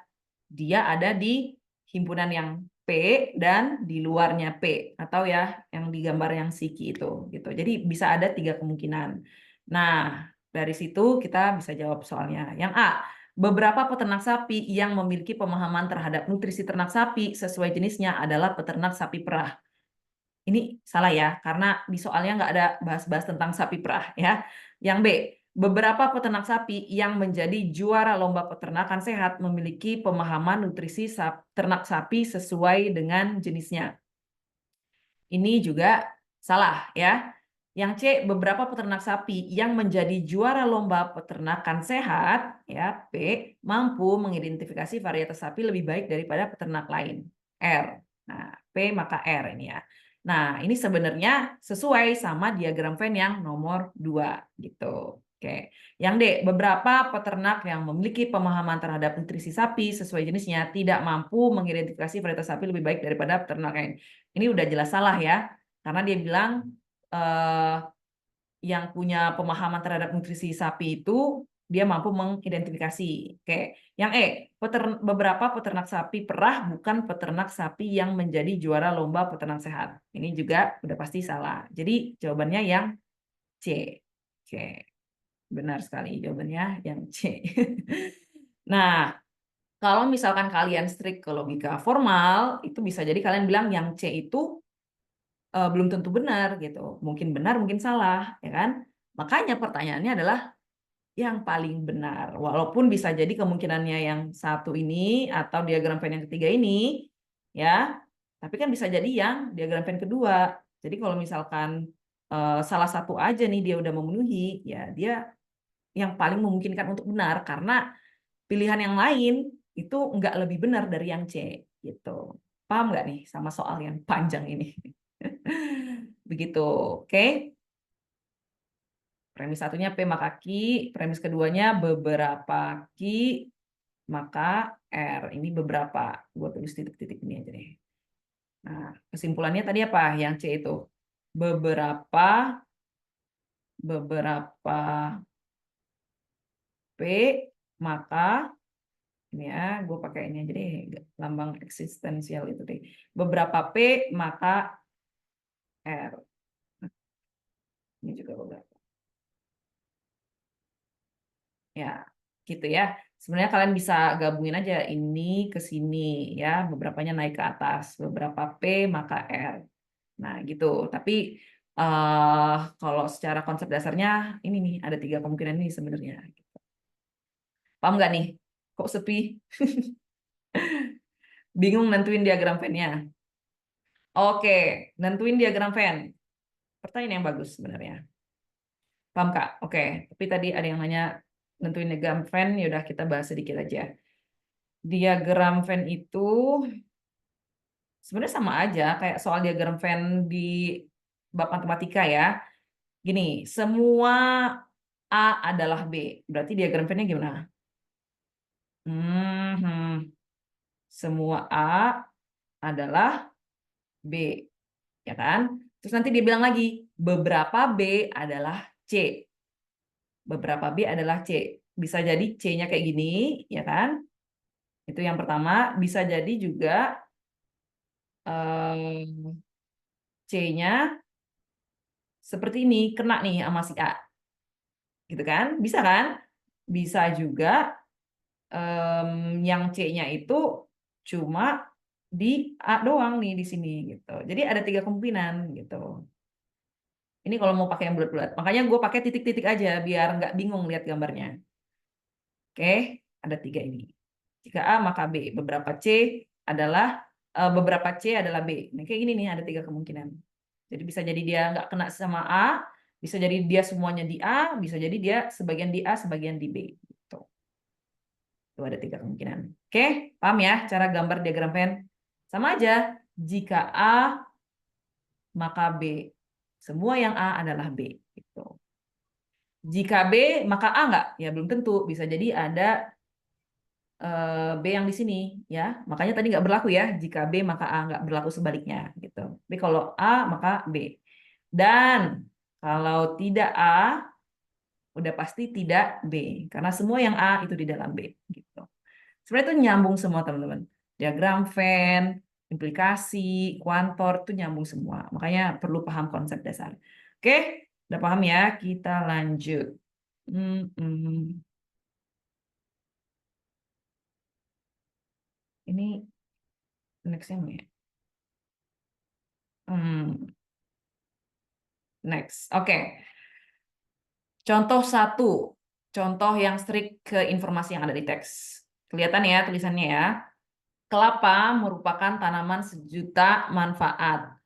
dia ada di himpunan yang P dan di luarnya P. Atau ya, yang digambar yang siki itu. Gitu. Jadi bisa ada 3 kemungkinan. Nah, dari situ kita bisa jawab soalnya. Yang A, beberapa peternak sapi yang memiliki pemahaman terhadap nutrisi ternak sapi sesuai jenisnya adalah peternak sapi perah. Ini salah ya, karena di soalnya nggak ada bahas-bahas tentang sapi perah ya. Yang B, beberapa peternak sapi yang menjadi juara lomba peternakan sehat memiliki pemahaman nutrisi ternak sapi sesuai dengan jenisnya. Ini juga salah ya. Yang C, beberapa peternak sapi yang menjadi juara lomba peternakan sehat, ya P, mampu mengidentifikasi varietas sapi lebih baik daripada peternak lain. R. Nah, P maka R ini ya. Nah, ini sebenarnya sesuai sama diagram Venn yang nomor 2 gitu. Oke. Yang D, beberapa peternak yang memiliki pemahaman terhadap nutrisi sapi sesuai jenisnya tidak mampu mengidentifikasi varietas sapi lebih baik daripada peternak lain. Ini udah jelas salah ya, karena dia bilang eh, yang punya pemahaman terhadap nutrisi sapi itu dia mampu mengidentifikasi. Oke, yang beberapa peternak sapi perah bukan peternak sapi yang menjadi juara lomba peternak sehat. Ini juga udah pasti salah. Jadi jawabannya yang C. Oke, benar sekali jawabannya yang C. Nah, kalau misalkan kalian strict ke logika formal, itu bisa jadi kalian bilang yang C itu belum tentu benar gitu. Mungkin benar, mungkin salah, ya kan? Makanya pertanyaannya adalah yang paling benar. Walaupun bisa jadi kemungkinannya yang satu ini atau diagram Venn yang ketiga ini, ya. Tapi kan bisa jadi yang diagram Venn kedua. Jadi kalau misalkan salah satu aja nih dia udah memenuhi, ya dia yang paling memungkinkan untuk benar karena pilihan yang lain itu nggak lebih benar dari yang C gitu. Paham nggak nih sama soal yang panjang ini? Begitu, oke? Premis satunya P maka Q, premis keduanya beberapa Q maka R. Ini beberapa, gue tulis titik-titik ini aja deh. Nah, kesimpulannya tadi apa? Yang C itu beberapa beberapa P, maka ini ya, gue pakai ini aja deh, lambang eksistensial itu deh. Beberapa P, maka R. Ini juga beberapa. Ya, gitu ya. Sebenarnya kalian bisa gabungin aja ini ke sini ya, beberapanya naik ke atas, beberapa P maka R. Nah, gitu. Tapi kalau secara konsep dasarnya ini nih ada 3 kemungkinan ini sebenarnya. Paham nggak nih? Kok sepi? Bingung nentuin diagram Venn-nya? Oke, nentuin diagram Venn. Pertanyaan yang bagus sebenarnya. Paham Kak? Oke, tapi tadi ada yang nanya nentuin diagram Venn, yaudah kita bahas sedikit aja. Diagram Venn itu sebenarnya sama aja kayak soal diagram Venn di bab matematika ya. Gini, semua A adalah B. Berarti diagram Venn-nya gimana? Semua A adalah B, ya kan? Terus nanti dia bilang lagi, beberapa B adalah C. Beberapa B adalah C. Bisa jadi C-nya kayak gini, ya kan? Itu yang pertama. Bisa jadi juga C-nya seperti ini, kena nih sama si A. Gitu kan? Bisa kan? Bisa juga yang C-nya itu cuma di A doang nih di sini gitu. Jadi ada 3 kemungkinan gitu. Ini kalau mau pakai yang bulat-bulat. Makanya gue pakai titik-titik aja biar nggak bingung lihat gambarnya. Oke, ada 3 ini. Jika A maka B. Beberapa C adalah B. Nah, kayak gini nih ada 3 kemungkinan. Jadi bisa jadi dia nggak kena sama A, bisa jadi dia semuanya di A, bisa jadi dia sebagian di A, sebagian di B. Gitu. Itu ada 3 kemungkinan. Oke, paham ya cara gambar diagram Venn? Sama aja. Jika A maka B. Semua yang A adalah B. Gitu. Jika B, maka A nggak? Ya belum tentu. Bisa jadi ada B yang di sini, ya. Makanya tadi nggak berlaku ya. Jika B, maka A nggak berlaku sebaliknya, gitu. Tapi kalau A, maka B. Dan kalau tidak A, udah pasti tidak B. Karena semua yang A itu di dalam B, gitu. Sebenarnya itu nyambung semua, teman-teman. Diagram Venn, implikasi, kuantor, itu nyambung semua. Makanya perlu paham konsep dasar. Oke, udah paham ya? Kita lanjut. Ini next-nya mana ya? Next. Oke. Contoh 1. Contoh yang strict ke informasi yang ada di teks. Kelihatan ya tulisannya ya. Kelapa merupakan tanaman sejuta manfaat.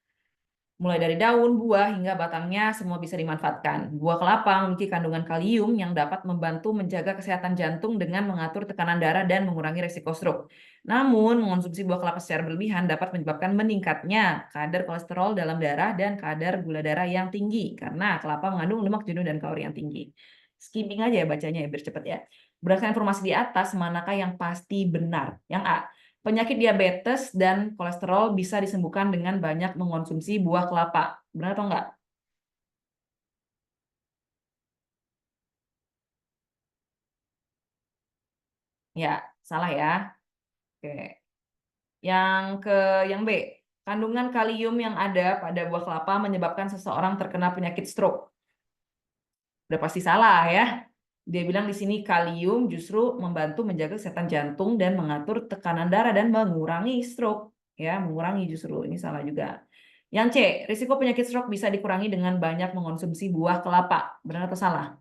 Mulai dari daun, buah, hingga batangnya semua bisa dimanfaatkan. Buah kelapa memiliki kandungan kalium yang dapat membantu menjaga kesehatan jantung dengan mengatur tekanan darah dan mengurangi risiko stroke. Namun, mengonsumsi buah kelapa secara berlebihan dapat menyebabkan meningkatnya kadar kolesterol dalam darah dan kadar gula darah yang tinggi karena kelapa mengandung lemak jenuh dan kalori yang tinggi. Skipping aja ya bacanya ya biar cepat ya. Berdasarkan informasi di atas, manakah yang pasti benar? Yang A. Penyakit diabetes dan kolesterol bisa disembuhkan dengan banyak mengonsumsi buah kelapa. Benar atau enggak? Ya, salah ya. Oke. Yang B. Kandungan kalium yang ada pada buah kelapa menyebabkan seseorang terkena penyakit stroke. Udah pasti salah ya. Dia bilang di sini kalium justru membantu menjaga kesehatan jantung dan mengatur tekanan darah dan mengurangi stroke. Ya, mengurangi justru. Ini salah juga. Yang C, risiko penyakit stroke bisa dikurangi dengan banyak mengonsumsi buah kelapa. Benar atau salah?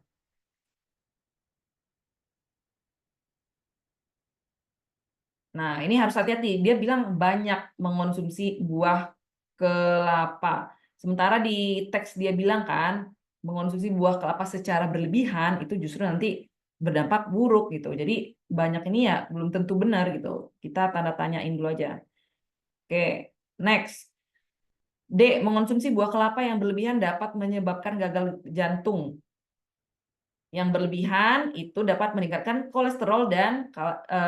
Nah, ini harus hati-hati. Dia bilang banyak mengonsumsi buah kelapa. Sementara di teks dia bilang kan, mengonsumsi buah kelapa secara berlebihan itu justru nanti berdampak buruk gitu. Jadi banyak ini ya belum tentu benar gitu. Kita tanda tanyain dulu aja. Oke, next. D. Mengonsumsi buah kelapa yang berlebihan dapat menyebabkan gagal jantung. Yang berlebihan itu dapat meningkatkan kolesterol dan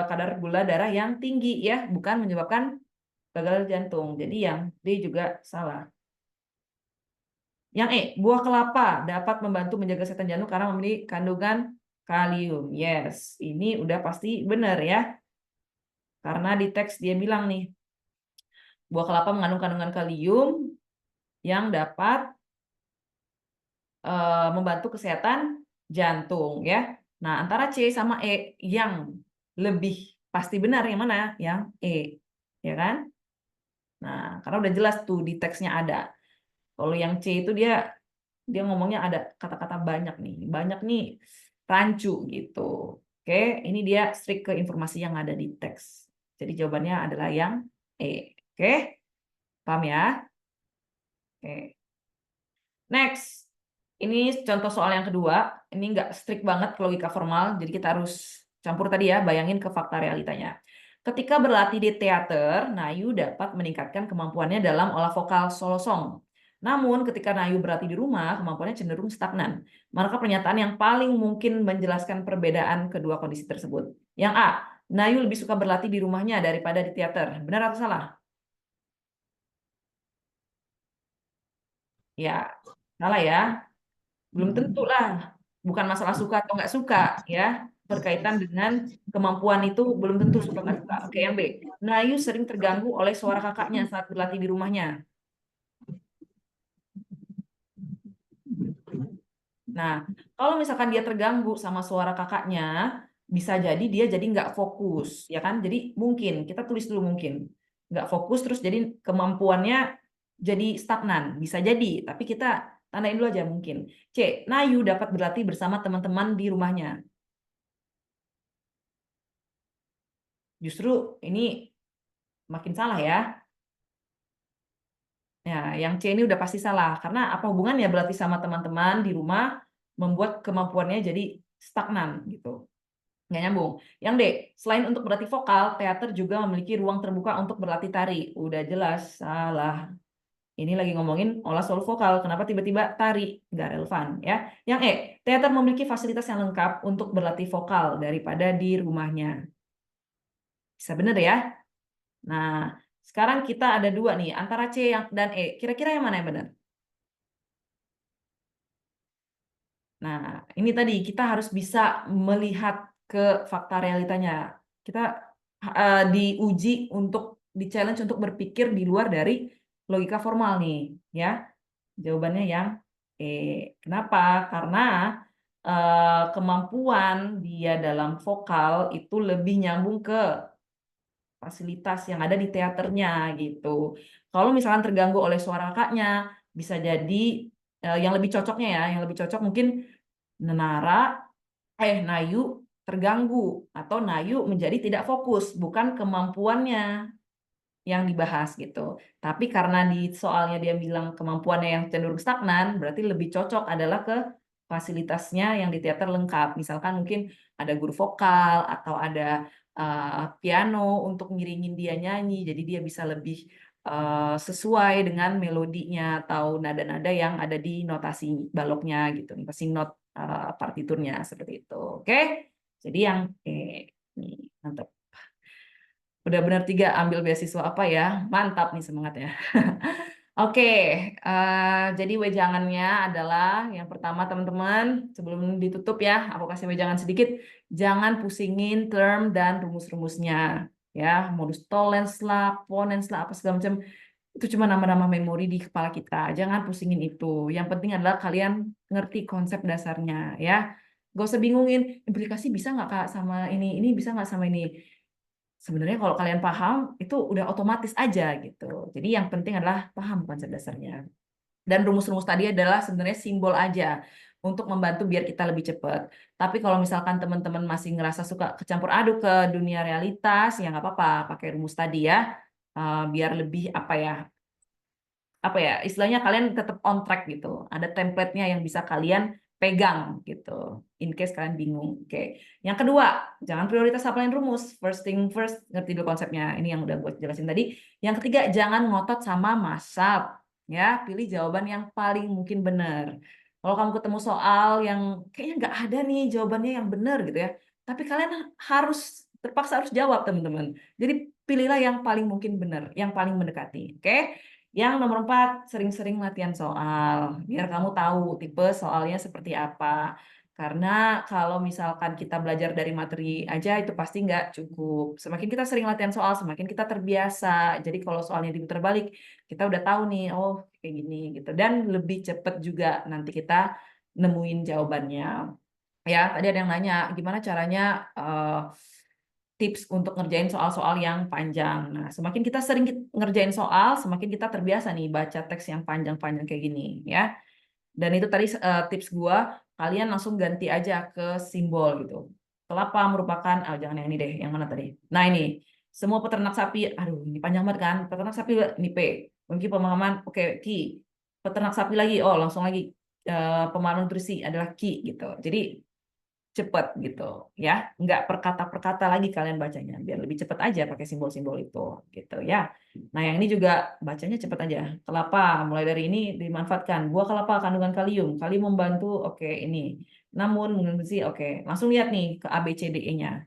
kadar gula darah yang tinggi ya, bukan menyebabkan gagal jantung. Jadi yang D juga salah. Yang E, buah kelapa dapat membantu menjaga kesehatan jantung karena memiliki kandungan kalium. Yes, ini udah pasti benar ya. Karena di teks dia bilang nih, buah kelapa mengandung kandungan kalium yang dapat membantu kesehatan jantung ya. Nah, antara C sama E yang lebih pasti benar yang mana? Yang E. Ya kan? Nah, karena udah jelas tuh di teksnya ada. Kalau yang C itu dia ngomongnya ada kata-kata banyak nih. Banyak nih rancu gitu. Oke, ini dia strict ke informasi yang ada di teks. Jadi jawabannya adalah yang E. Oke, paham ya? Oke. Next. Ini contoh soal yang kedua. Ini nggak strict banget ke logika formal, jadi kita harus campur tadi ya, bayangin ke fakta realitanya. Ketika berlatih di teater, Nayu dapat meningkatkan kemampuannya dalam olah vokal solo song. Namun, ketika Nayu berlatih di rumah, kemampuannya cenderung stagnan. Manakah pernyataan yang paling mungkin menjelaskan perbedaan kedua kondisi tersebut? Yang A, Nayu lebih suka berlatih di rumahnya daripada di teater. Benar atau salah? Ya, salah ya. Belum tentu lah, bukan masalah suka atau nggak suka ya, berkaitan dengan kemampuan itu belum tentu suka nggak suka. Oke, yang B, Nayu sering terganggu oleh suara kakaknya saat berlatih di rumahnya. Nah, kalau misalkan dia terganggu sama suara kakaknya, bisa jadi dia jadi nggak fokus, ya kan? Jadi mungkin kita tulis dulu mungkin nggak fokus, terus jadi kemampuannya jadi stagnan, bisa jadi. Tapi kita tandain dulu aja mungkin. C, Nayu dapat berlatih bersama teman-teman di rumahnya. Justru ini makin salah ya. Ya, yang C ini udah pasti salah. Karena apa hubungannya berlatih sama teman-teman di rumah membuat kemampuannya jadi stagnan gitu. Nggak nyambung. Yang D, selain untuk berlatih vokal, teater juga memiliki ruang terbuka untuk berlatih tari. Udah jelas salah. Ini lagi ngomongin olah solo vokal. Kenapa tiba-tiba tari? Nggak relevan ya. Yang E, teater memiliki fasilitas yang lengkap untuk berlatih vokal daripada di rumahnya. Bisa bener ya? Nah, sekarang kita ada dua nih, antara C dan E. Kira-kira yang mana yang benar? Nah, ini tadi kita harus bisa melihat ke fakta realitanya. Kita diuji untuk di-challenge untuk berpikir di luar dari logika formal nih, ya. Jawabannya yang E. Kenapa? Karena kemampuan dia dalam vokal itu lebih nyambung ke fasilitas yang ada di teaternya gitu. Kalau misalkan terganggu oleh suara kakaknya, bisa jadi yang lebih cocoknya ya, yang lebih cocok mungkin Nenara, Nayu terganggu atau Nayu menjadi tidak fokus, bukan kemampuannya yang dibahas gitu. Tapi karena di soalnya dia bilang kemampuannya yang cenderung stagnan, berarti lebih cocok adalah ke fasilitasnya yang di teater lengkap. Misalkan mungkin ada guru vokal atau ada piano untuk ngiringin dia nyanyi, jadi dia bisa lebih sesuai dengan melodinya atau nada-nada yang ada di notasi baloknya gitu, notasi not partiturnya seperti itu. Oke, jadi yang nih, mantap. Udah benar 3 ambil beasiswa apa ya? Mantap nih semangatnya. Oke, jadi wejangannya adalah yang pertama teman-teman, sebelum ditutup ya, aku kasih wejangan sedikit. Jangan pusingin term dan rumus-rumusnya. Ya, modus tollens lah, ponens lah, apa segala macam. Itu cuma nama-nama memori di kepala kita. Jangan pusingin itu. Yang penting adalah kalian ngerti konsep dasarnya ya. Gak usah bingungin, implikasi bisa nggak Kak sama ini bisa nggak sama ini. Sebenarnya kalau kalian paham, itu udah otomatis aja gitu. Jadi yang penting adalah paham konsep dasarnya. Dan rumus-rumus tadi adalah sebenarnya simbol aja untuk membantu biar kita lebih cepat. Tapi kalau misalkan teman-teman masih ngerasa suka kecampur aduk ke dunia realitas, ya nggak apa-apa, pakai rumus tadi ya. Biar lebih apa ya istilahnya kalian tetap on track gitu. Ada template-nya yang bisa kalian pegang gitu. In case kalian bingung. Oke. Yang kedua, jangan prioritas hafalin rumus. First thing first, ngerti dulu konsepnya. Ini yang udah gue jelasin tadi. Yang ketiga, jangan ngotot sama masab. Ya, pilih jawaban yang paling mungkin benar. Kalau kamu ketemu soal yang kayaknya nggak ada nih jawabannya yang benar gitu ya. Tapi kalian terpaksa harus jawab teman-teman. Jadi pilihlah yang paling mungkin benar, yang paling mendekati. Oke? Yang nomor 4, sering-sering latihan soal, biar kamu tahu tipe soalnya seperti apa. Karena kalau misalkan kita belajar dari materi aja itu pasti nggak cukup. Semakin kita sering latihan soal, semakin kita terbiasa. Jadi kalau soalnya diputar balik, kita udah tahu nih, oh kayak gini gitu. Dan lebih cepet juga nanti kita nemuin jawabannya. Ya, tadi ada yang nanya, gimana caranya tips untuk ngerjain soal-soal yang panjang. Nah, semakin kita sering ngerjain soal, semakin kita terbiasa nih baca teks yang panjang-panjang kayak gini, ya. Dan itu tadi tips gua, kalian langsung ganti aja ke simbol gitu. Kelapa merupakan, jangan yang ini deh, yang mana tadi? Nah ini, semua peternak sapi, aduh ini panjang banget kan? Peternak sapi ini P, mungkin pemahaman, oke Q. Peternak sapi lagi, oh langsung lagi pemahaman nutrisi adalah Q gitu. Jadi cepet gitu ya, nggak per kata per kata lagi kalian bacanya, biar lebih cepet aja pakai simbol-simbol itu gitu ya. Nah yang ini juga bacanya cepet aja. Kelapa mulai dari ini dimanfaatkan, buah kelapa kandungan kalium, kalium membantu, oke ini, namun mengandung gizi, oke langsung lihat nih ke A B C D E-nya.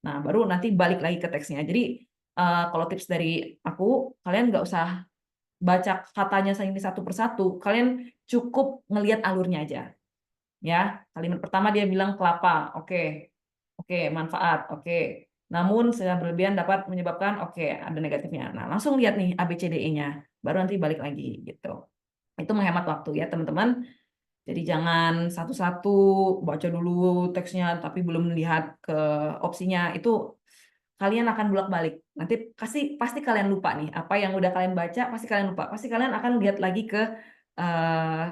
Nah baru nanti balik lagi ke teksnya. Jadi kalau tips dari aku, kalian nggak usah baca katanya ini satu persatu, kalian cukup ngelihat alurnya aja. Ya, kalimat pertama dia bilang kelapa, oke, oke, manfaat, oke. Namun secara berlebihan dapat menyebabkan, oke, ada negatifnya. Nah, langsung lihat nih ABCDE-nya, baru nanti balik lagi gitu. Itu menghemat waktu ya teman-teman. Jadi jangan satu-satu baca dulu teksnya tapi belum lihat ke opsinya. Itu kalian akan bolak-balik. Nanti pasti kalian lupa nih apa yang udah kalian baca, pasti kalian lupa. Pasti kalian akan lihat lagi ke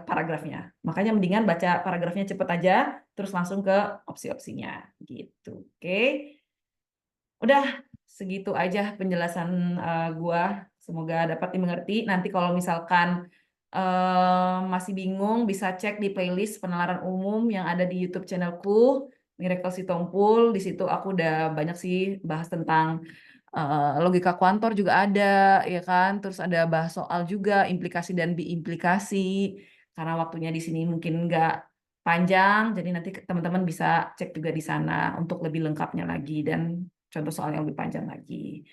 paragrafnya. Makanya mendingan baca paragrafnya cepet aja, terus langsung ke opsi-opsinya gitu. Oke. Udah segitu aja penjelasan gua. Semoga dapat dimengerti. Nanti kalau misalkan masih bingung, bisa cek di playlist penalaran umum yang ada di YouTube channelku, Miracle Sitompul. Di situ aku udah banyak sih bahas tentang logika kuantor juga ada, ya kan? Terus ada bahas soal juga, implikasi dan biimplikasi. Karena waktunya di sini mungkin nggak panjang, jadi nanti teman-teman bisa cek juga di sana untuk lebih lengkapnya lagi dan contoh soal yang lebih panjang lagi.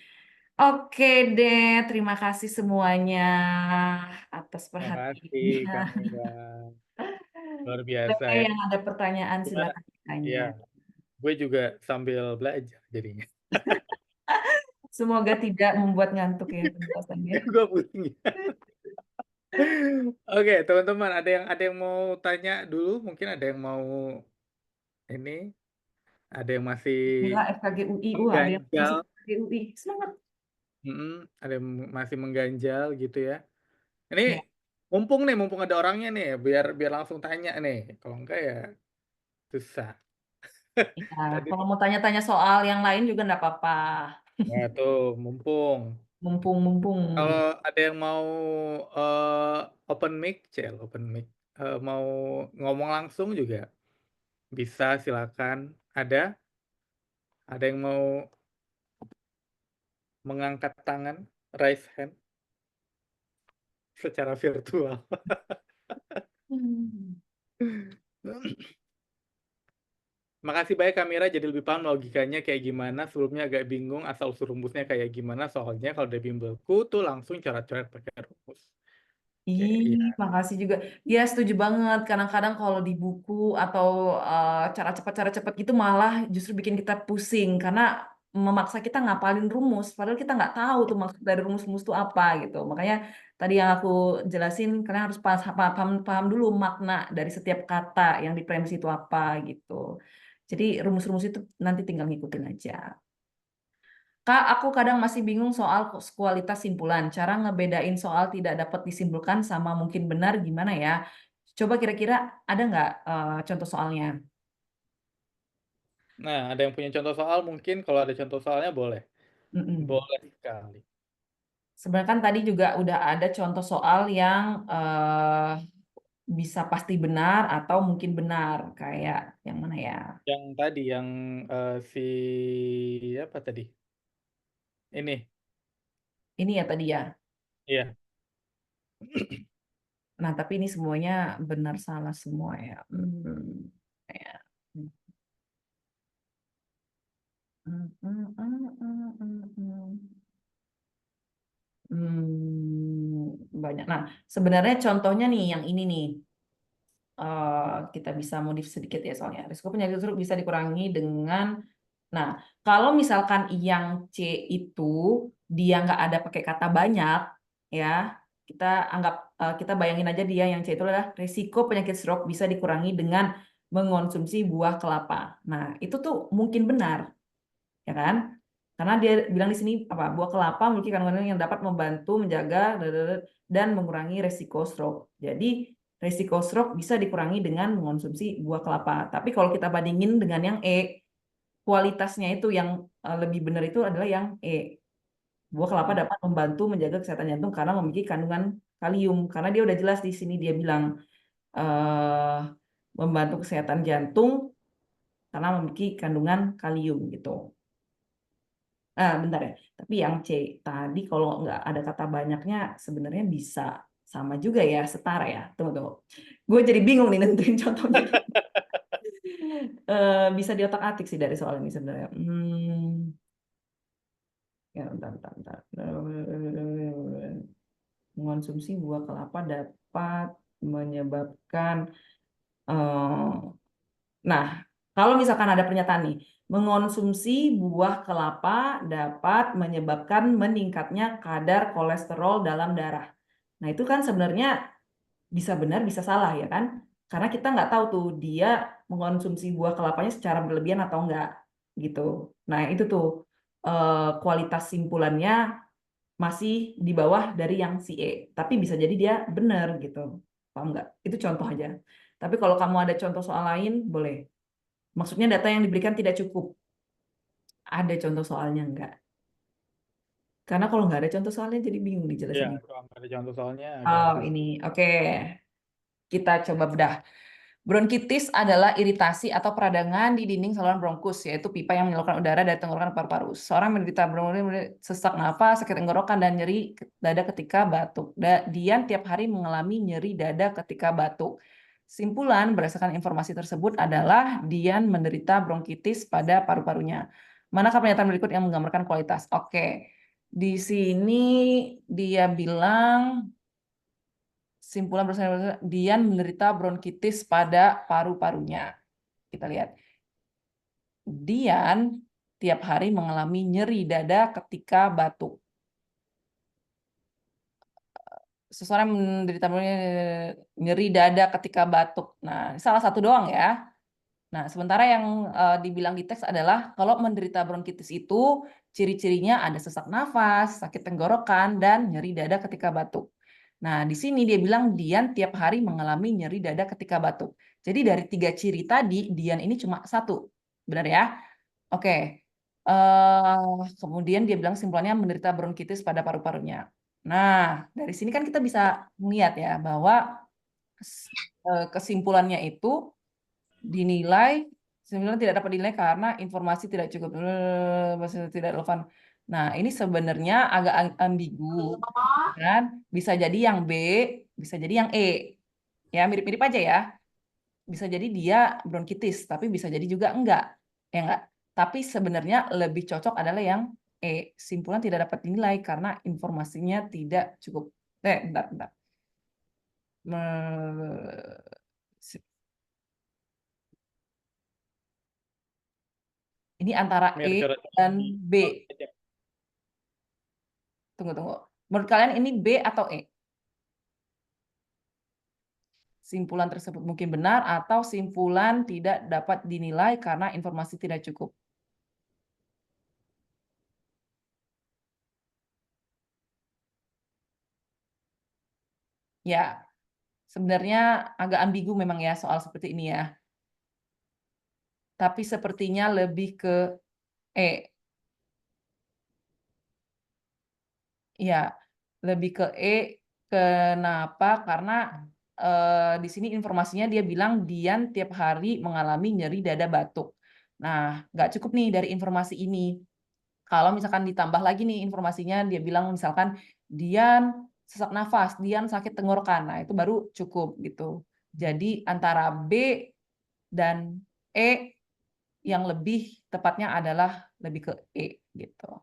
Oke deh, terima kasih semuanya atas Terima kasih perhatiannya. Kak Mira. Luar biasa Oke, ya. yang ada pertanyaan Gimana? silakan ditanya. Iya, gue juga sambil belajar jadinya. Semoga tidak membuat ngantuk ya penjelasannya. Gue pusing ya. Oke, teman-teman, ada yang mau tanya dulu? Mungkin ada yang mau ini, ada yang masih Mila FKG UI, ada yang masuk mengganjal, FKG UI. Semangat. ada yang masih mengganjal gitu ya. Ini Ya, mumpung ada orangnya nih, biar biar langsung tanya nih. Kalau enggak ya susah. ya. Tadi Kalau mau tanya-tanya soal yang lain juga enggak apa-apa. ya tuh mumpung. Mumpung-mumpung. Kalau ada yang mau open mic, open mic, mau ngomong langsung juga bisa silakan. Ada yang mau mengangkat tangan, raise hand secara virtual. Hmm. Makasih banyak Kak Mira, jadi lebih paham logikanya kayak gimana, sebelumnya agak bingung asal-usul rumusnya kayak gimana, soalnya kalau dari bimbelku tuh langsung coret-coret pakai rumus. Oke, Ih, iya. makasih juga. Ya, setuju banget. Kadang-kadang kalau di buku atau cara cepat gitu malah justru bikin kita pusing karena memaksa kita ngapalin rumus, padahal kita nggak tahu tuh maksud dari rumus-rumus itu apa gitu. Makanya tadi yang aku jelasin, kalian harus paham dulu makna dari setiap kata yang di premis itu apa gitu. Jadi rumus-rumus itu nanti tinggal ngikutin aja. Kak, aku kadang masih bingung soal kualitas simpulan. Cara ngebedain soal tidak dapat disimpulkan sama mungkin benar gimana ya? Coba kira-kira ada nggak contoh soalnya? Nah, ada yang punya contoh soal mungkin kalau ada contoh soalnya boleh. Mm-mm. Boleh sekali. Sebenarnya kan tadi juga udah ada contoh soal yang bisa pasti benar atau mungkin benar. Kayak yang mana ya? Yang tadi yang, si apa tadi? Ini, Ini ya tadi ya. iya. Nah, tapi ini semuanya benar salah semua ya. Ya. Hmm, hmm, hmm, hmm, hmm, hmm. Banyak. Nah, sebenarnya contohnya nih yang ini nih. Kita bisa modif sedikit ya soalnya. Risiko penyakit stroke bisa dikurangi dengan, nah, kalau misalkan yang C itu dia nggak ada pakai kata banyak, ya, kita anggap, kita bayangin aja dia yang C itu adalah risiko penyakit stroke bisa dikurangi dengan mengonsumsi buah kelapa. Nah, itu tuh mungkin benar, ya kan? Karena dia bilang di sini apa? Buah kelapa memiliki kandungan yang dapat membantu menjaga dan mengurangi resiko stroke. Jadi resiko stroke bisa dikurangi dengan mengonsumsi buah kelapa. Tapi kalau kita bandingin dengan yang E, kualitasnya itu yang lebih benar itu adalah yang E. Buah kelapa Hmm. dapat membantu menjaga kesehatan jantung karena memiliki kandungan kalium. Karena dia udah jelas di sini dia bilang eh, membantu kesehatan jantung karena memiliki kandungan kalium gitu. Bentar ya. Tapi yang C tadi kalau nggak ada kata banyaknya sebenarnya bisa sama juga ya, setara ya. Tunggu, tunggu. Gue jadi bingung nih nentuin contohnya. Bisa diotak-atik sih dari soal ini sebenarnya. Ya, bentar, bentar, bentar. Mengonsumsi buah kelapa dapat menyebabkan eh, nah, kalau misalkan ada pernyataan nih, mengonsumsi buah kelapa dapat menyebabkan meningkatnya kadar kolesterol dalam darah. Nah, itu kan sebenarnya bisa benar, bisa salah ya kan? Karena kita nggak tahu tuh dia mengonsumsi buah kelapanya secara berlebihan atau enggak gitu. Nah, itu tuh kualitas simpulannya masih di bawah dari yang si E. Tapi bisa jadi dia benar gitu. Paham nggak? Itu contoh aja. Tapi kalau kamu ada contoh soal lain, boleh. Maksudnya data yang diberikan tidak cukup. Ada contoh soalnya enggak? Karena kalau nggak ada contoh soalnya jadi bingung Ya, dijelasinnya. kalau nggak ada contoh soalnya agak Oh, susah. ini. Oke. Kita coba bedah. Bronkitis adalah iritasi atau peradangan di dinding saluran bronkus, yaitu pipa yang menyalurkan udara dari tenggorokan ke paru-paru. Seorang menderita bronkitis, sesak nafas, sakit tenggorokan, dan nyeri dada ketika batuk. Dian tiap hari mengalami nyeri dada ketika batuk. Simpulan berdasarkan informasi tersebut adalah Dian menderita bronkitis pada paru-parunya. Manakah pernyataan berikut yang menggambarkan kualitas? Oke, di sini dia bilang simpulan bersama Dian menderita bronkitis pada paru-parunya. Kita lihat. Dian tiap hari mengalami nyeri dada ketika batuk. Seseorang menderita nyeri dada ketika batuk. Nah, salah satu doang ya. Nah, sementara yang dibilang di teks adalah kalau menderita bronkitis itu ciri-cirinya ada sesak nafas, sakit tenggorokan, dan nyeri dada ketika batuk. Nah, di sini dia bilang Dian tiap hari mengalami nyeri dada ketika batuk. Jadi dari 3 ciri tadi, Dian ini cuma satu. Benar ya? Oke. Kemudian dia bilang simpulannya menderita bronkitis pada paru-parunya. Nah, dari sini kan kita bisa melihat ya bahwa kesimpulannya itu dinilai sebenarnya tidak dapat dinilai karena informasi tidak cukup, masih tidak relevan. Nah, ini sebenarnya agak ambigu, kan? Bisa jadi yang B, bisa jadi yang E. Ya, mirip-mirip aja ya. Bisa jadi dia bronkitis, tapi bisa jadi juga enggak. Ya enggak. Tapi sebenarnya lebih cocok adalah yang E. Simpulan tidak dapat dinilai karena informasinya tidak cukup. Bentar, bentar. Ini antara Biar E coret-coret dan di B. notes aja. Tunggu, tunggu. Menurut kalian ini B atau E? Simpulan tersebut mungkin benar atau simpulan tidak dapat dinilai karena informasi tidak cukup. Ya, sebenarnya agak ambigu memang ya soal seperti ini ya. Tapi sepertinya lebih ke E. Ya, lebih ke E. Kenapa? Karena di sini informasinya dia bilang Dian tiap hari mengalami nyeri dada batuk. Nah, nggak cukup nih dari informasi ini. Kalau misalkan ditambah lagi nih informasinya, dia bilang misalkan Dian sesak nafas, Dian sakit tenggorokan. Nah, itu baru cukup gitu. Jadi antara B dan E yang lebih tepatnya adalah lebih ke E gitu.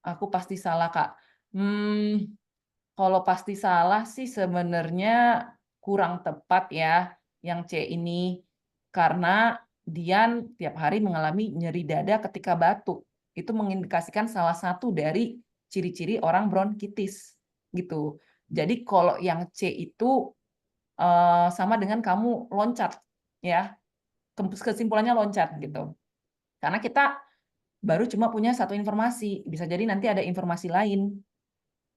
Aku pasti salah, Kak. Hmm, kalau pasti salah sih sebenarnya kurang tepat ya yang C ini. Karena Dian tiap hari mengalami nyeri dada ketika batuk. Itu mengindikasikan salah satu dari ciri-ciri orang bronkitis gitu. Jadi kalau yang C itu sama dengan kamu loncat ya. Kesimpulannya loncat gitu. Karena kita baru cuma punya satu informasi, bisa jadi nanti ada informasi lain.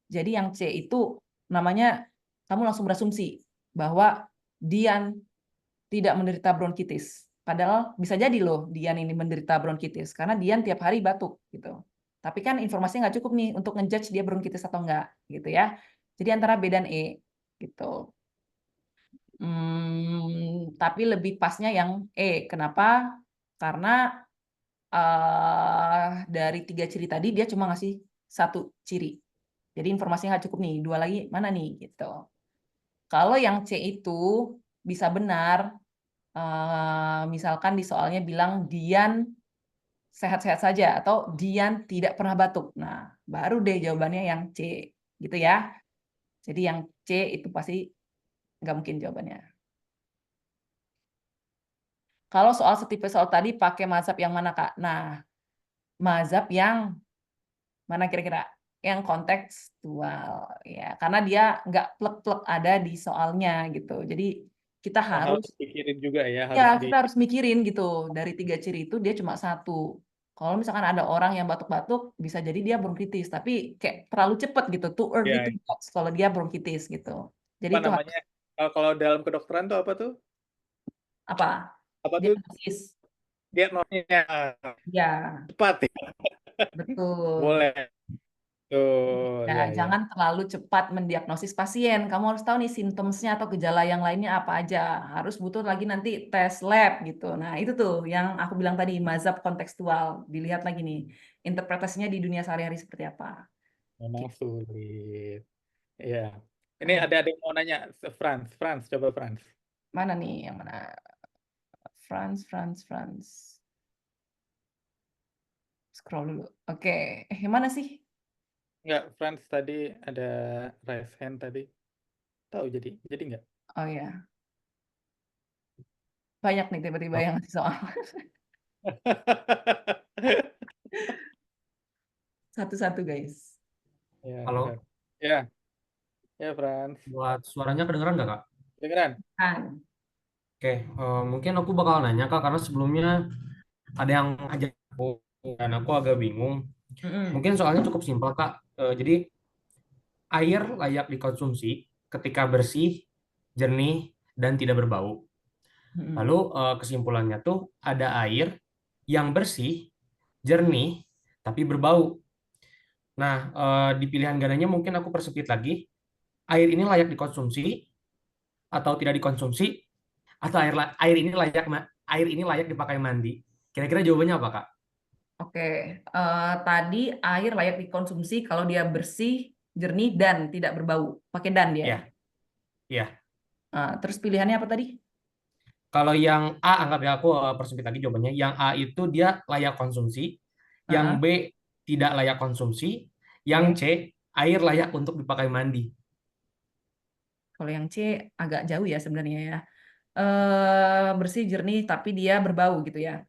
Jadi yang C itu namanya kamu langsung berasumsi bahwa Dian tidak menderita bronkitis. Padahal bisa jadi loh Dian ini menderita bronkitis karena Dian tiap hari batuk gitu. Tapi kan informasinya nggak cukup nih untuk ngejudge dia bronkitis atau enggak gitu ya. Jadi antara B dan E gitu. Tapi lebih pasnya yang E. Kenapa? Karena dari 3 ciri tadi dia cuma ngasih satu ciri. Jadi informasinya nggak cukup nih, 2 lagi mana nih gitu. Kalau yang C itu bisa benar, misalkan di soalnya bilang Dian sehat-sehat saja atau Dian tidak pernah batuk. Nah, baru deh jawabannya yang C gitu ya. Jadi yang C itu pasti nggak mungkin jawabannya. Kalau soal setipe soal tadi pakai mazhab yang mana, Kak? Nah, mazhab yang mana kira-kira? Yang kontekstual, ya. Karena dia nggak plek-plek ada di soalnya gitu. Jadi kita Oh, harus, harus pikirin juga ya, ya harus di kita harus mikirin gitu. Dari 3 ciri itu dia cuma satu. Kalau misalkan ada orang yang batuk-batuk, bisa jadi dia bronkitis. Tapi kayak terlalu cepat gitu, too early to ya, judge kalau dia bronkitis gitu. Jadi apa itu harus namanya, kalau dalam kedokteran tuh apa tuh? apa? Apa tuh Diagnosis. diagnosisnya Ya, cepat ya? betul. Boleh tuh, Ya, ya ya. jangan terlalu cepat mendiagnosis pasien. Kamu harus tahu nih simptomnya atau gejala yang lainnya apa aja. Harus butuh lagi nanti tes lab gitu. Nah, itu tuh yang aku bilang tadi, mazhab kontekstual. Dilihat lagi nih, interpretasinya di dunia sehari-hari seperti apa. Memang Gitu. sulit. Iya. Ini Ah, ada yang mau nanya, Franz, Franz, coba Franz. mana nih yang mana? France. Scroll dulu. Oke, yang mana sih? Enggak, Franz tadi ada raise hand tadi. Tahu jadi enggak? Oh ya, banyak nih tiba-tiba Halo, yang ngasih soal. Satu-satu guys. Ya, benar. halo, Ya, ya Franz. buat suaranya kedengeran nggak Kak? Dengeran? Kan. Oke, mungkin aku bakal nanya Kak, karena sebelumnya ada yang ngajak aku dan aku agak bingung. Mm-mm. Mungkin soalnya cukup simpel Kak. Jadi air layak dikonsumsi ketika bersih, jernih, dan tidak berbau. Mm-mm. Lalu kesimpulannya tuh ada air yang bersih, jernih, tapi berbau. Nah, di pilihan gandanya mungkin aku persempit lagi. Air ini layak dikonsumsi atau tidak dikonsumsi, atau air ini layak dipakai mandi. Kira-kira jawabannya apa, Kak? Oke, tadi air layak dikonsumsi kalau dia bersih, jernih, dan tidak berbau. Pakai dan dia. Ya, ya. Terus pilihannya apa tadi? Kalau yang A, anggap ya aku persempit lagi jawabannya. Yang A itu dia layak konsumsi, yang Ah, B tidak layak konsumsi, yang oke. C air layak untuk dipakai mandi. Kalau yang C agak jauh ya sebenarnya ya. Bersih, jernih, tapi dia berbau gitu ya.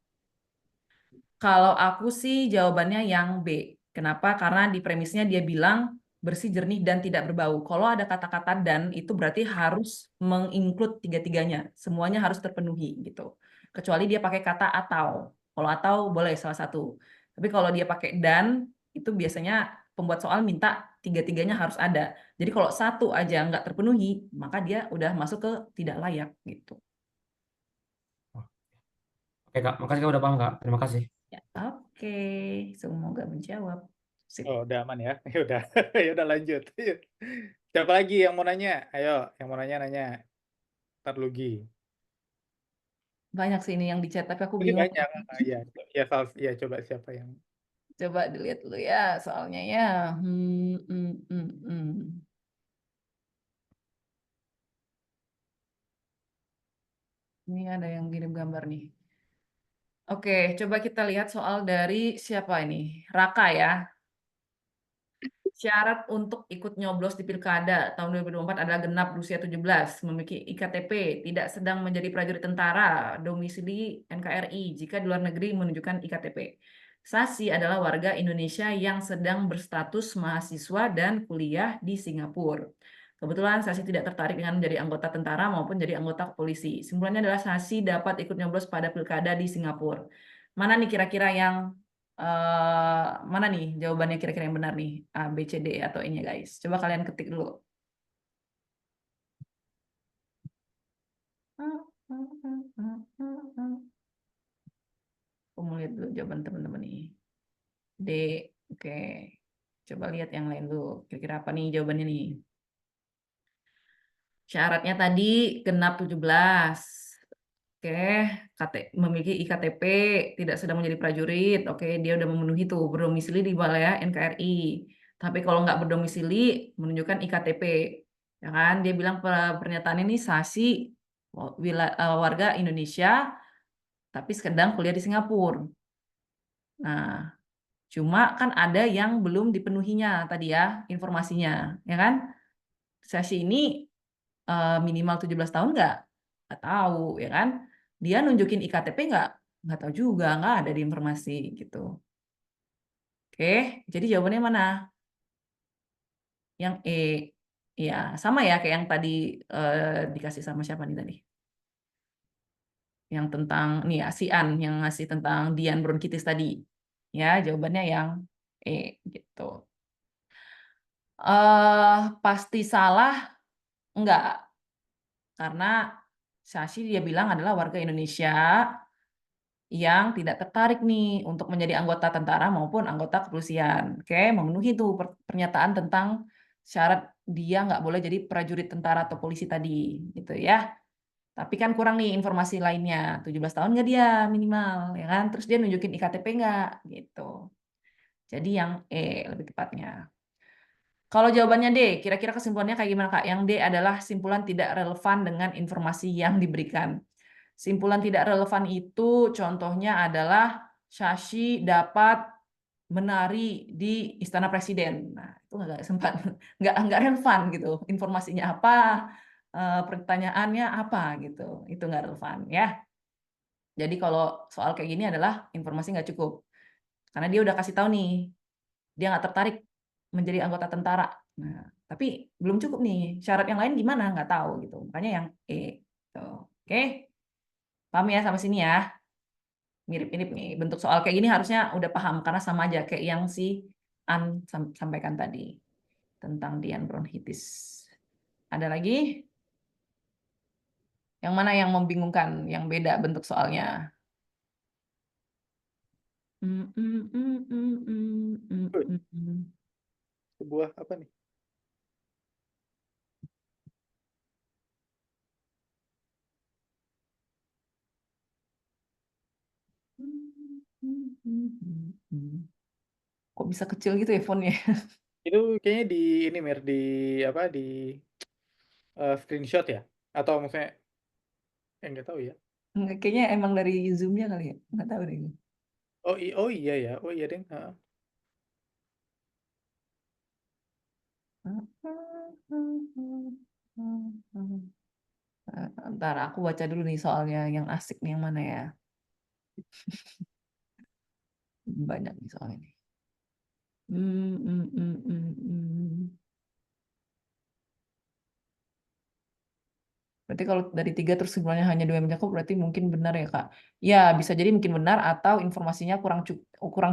Kalau aku sih jawabannya yang B. Kenapa? Karena di premisnya dia bilang bersih, jernih, dan tidak berbau. Kalau ada kata-kata dan, itu berarti harus menginclude tiga-tiganya. Semuanya harus terpenuhi gitu. Kecuali dia pakai kata atau. Kalau atau boleh salah satu. Tapi kalau dia pakai dan, itu biasanya pembuat soal minta tiga-tiganya harus ada. Jadi kalau satu aja nggak terpenuhi, maka dia udah masuk ke tidak layak gitu. Oke, Kak. Makasih Kak udah paham, Kak. Terima kasih. Ya, oke, semoga menjawab. Sip. Oh, udah aman ya. Ya udah. Ya udah lanjut. Yuk. Siapa lagi yang mau nanya? Ayo, yang mau nanya nanya. Ntar Lugi. Banyak sih ini yang di chat, tapi aku Lugi bingung. banyak. Ya, ya, ya coba siapa yang Coba dilihat dulu ya soalnya ya. Hmm, hmm, hmm, hmm. Ini ada yang kirim gambar nih. Oke, coba kita lihat soal dari siapa ini? Raka ya. Syarat untuk ikut nyoblos di Pilkada tahun 2024 adalah genap berusia 17, memiliki IKTP, tidak sedang menjadi prajurit tentara, domisili NKRI jika di luar negeri menunjukkan IKTP. Sasi adalah warga Indonesia yang sedang berstatus mahasiswa dan kuliah di Singapura. Kebetulan Sasi tidak tertarik dengan menjadi anggota tentara maupun jadi anggota polisi. Simpulannya adalah Sasi dapat ikut nyoblos pada Pilkada di Singapura. Mana nih kira-kira yang mana nih jawabannya kira-kira yang benar nih? A, B, C, D atau E-nya guys? Coba kalian ketik dulu. Aku mau lihat dulu jawaban teman-teman nih. D, oke. Coba lihat yang lain dulu. Kira-kira apa nih jawabannya nih? Syaratnya tadi genap 17. Oke, memiliki IKTP, tidak sedang menjadi prajurit. Oke, dia udah memenuhi tuh berdomisili di wilayah NKRI. Tapi kalau nggak berdomisili, menunjukkan IKTP. Ya kan? Dia bilang pernyataan ini Sasi warga Indonesia, tapi sedang kuliah di Singapura. Nah, cuma kan ada yang belum dipenuhinya tadi ya informasinya, ya kan? Sasi ini minimal 17 tahun nggak? Nggak tahu, ya kan? Dia nunjukin IKTP nggak? Nggak tahu juga, nggak ada di informasi gitu. Oke, jadi jawabannya mana? Yang E. Ya, sama ya kayak yang tadi dikasih sama siapa nih tadi? Yang tentang, nih ya, si An, yang ngasih tentang Dian bronkitis tadi. Ya, jawabannya yang E gitu. Pasti salah? Enggak. Karena Sashi dia bilang adalah warga Indonesia yang tidak tertarik nih untuk menjadi anggota tentara maupun anggota kepolisian. Oke, memenuhi tuh pernyataan tentang syarat dia nggak boleh jadi prajurit tentara atau polisi tadi, gitu ya. Tapi kan kurang nih informasi lainnya. 17 tahun nggak dia minimal, ya kan? Terus dia nunjukin IKTP nggak, gitu. Jadi yang E lebih tepatnya. Kalau jawabannya D, kira-kira kesimpulannya kayak gimana, Kak? Yang D adalah simpulan tidak relevan dengan informasi yang diberikan. Simpulan tidak relevan itu contohnya adalah Shashi dapat menari di Istana Presiden. Nah, itu nggak sempat, nggak relevan gitu. Informasinya apa, pertanyaannya apa gitu. Itu nggak relevan ya. Jadi kalau soal kayak gini adalah informasi nggak cukup. Karena dia udah kasih tahu nih, dia nggak tertarik menjadi anggota tentara. Nah, tapi belum cukup nih. Syarat yang lain gimana? Nggak tahu gitu. Makanya yang E. Tuh. Oke, paham ya sama sini ya? Mirip-mirip nih. Bentuk soal kayak gini harusnya udah paham karena sama aja kayak yang si An sampaikan tadi tentang Dian bronkitis. Ada lagi? Yang mana yang membingungkan, yang beda bentuk soalnya? Wih, sebuah apa nih? Kok bisa kecil gitu ya fontnya? Itu kayaknya di ini Mir, di apa, di screenshot ya? Atau maksudnya, nggak tahu ya. Kayaknya emang dari Zoom-nya kali ya? Nggak tahu deh. Oh iya ya, oh iya deh. Heeh. Ntar aku baca dulu nih soalnya yang asik nih yang mana ya? Banyak nih soalnya nih. Berarti kalau dari 3 terus sebenarnya hanya 2 yang mencakup berarti mungkin benar ya Kak. Ya bisa jadi mungkin benar atau informasinya kurang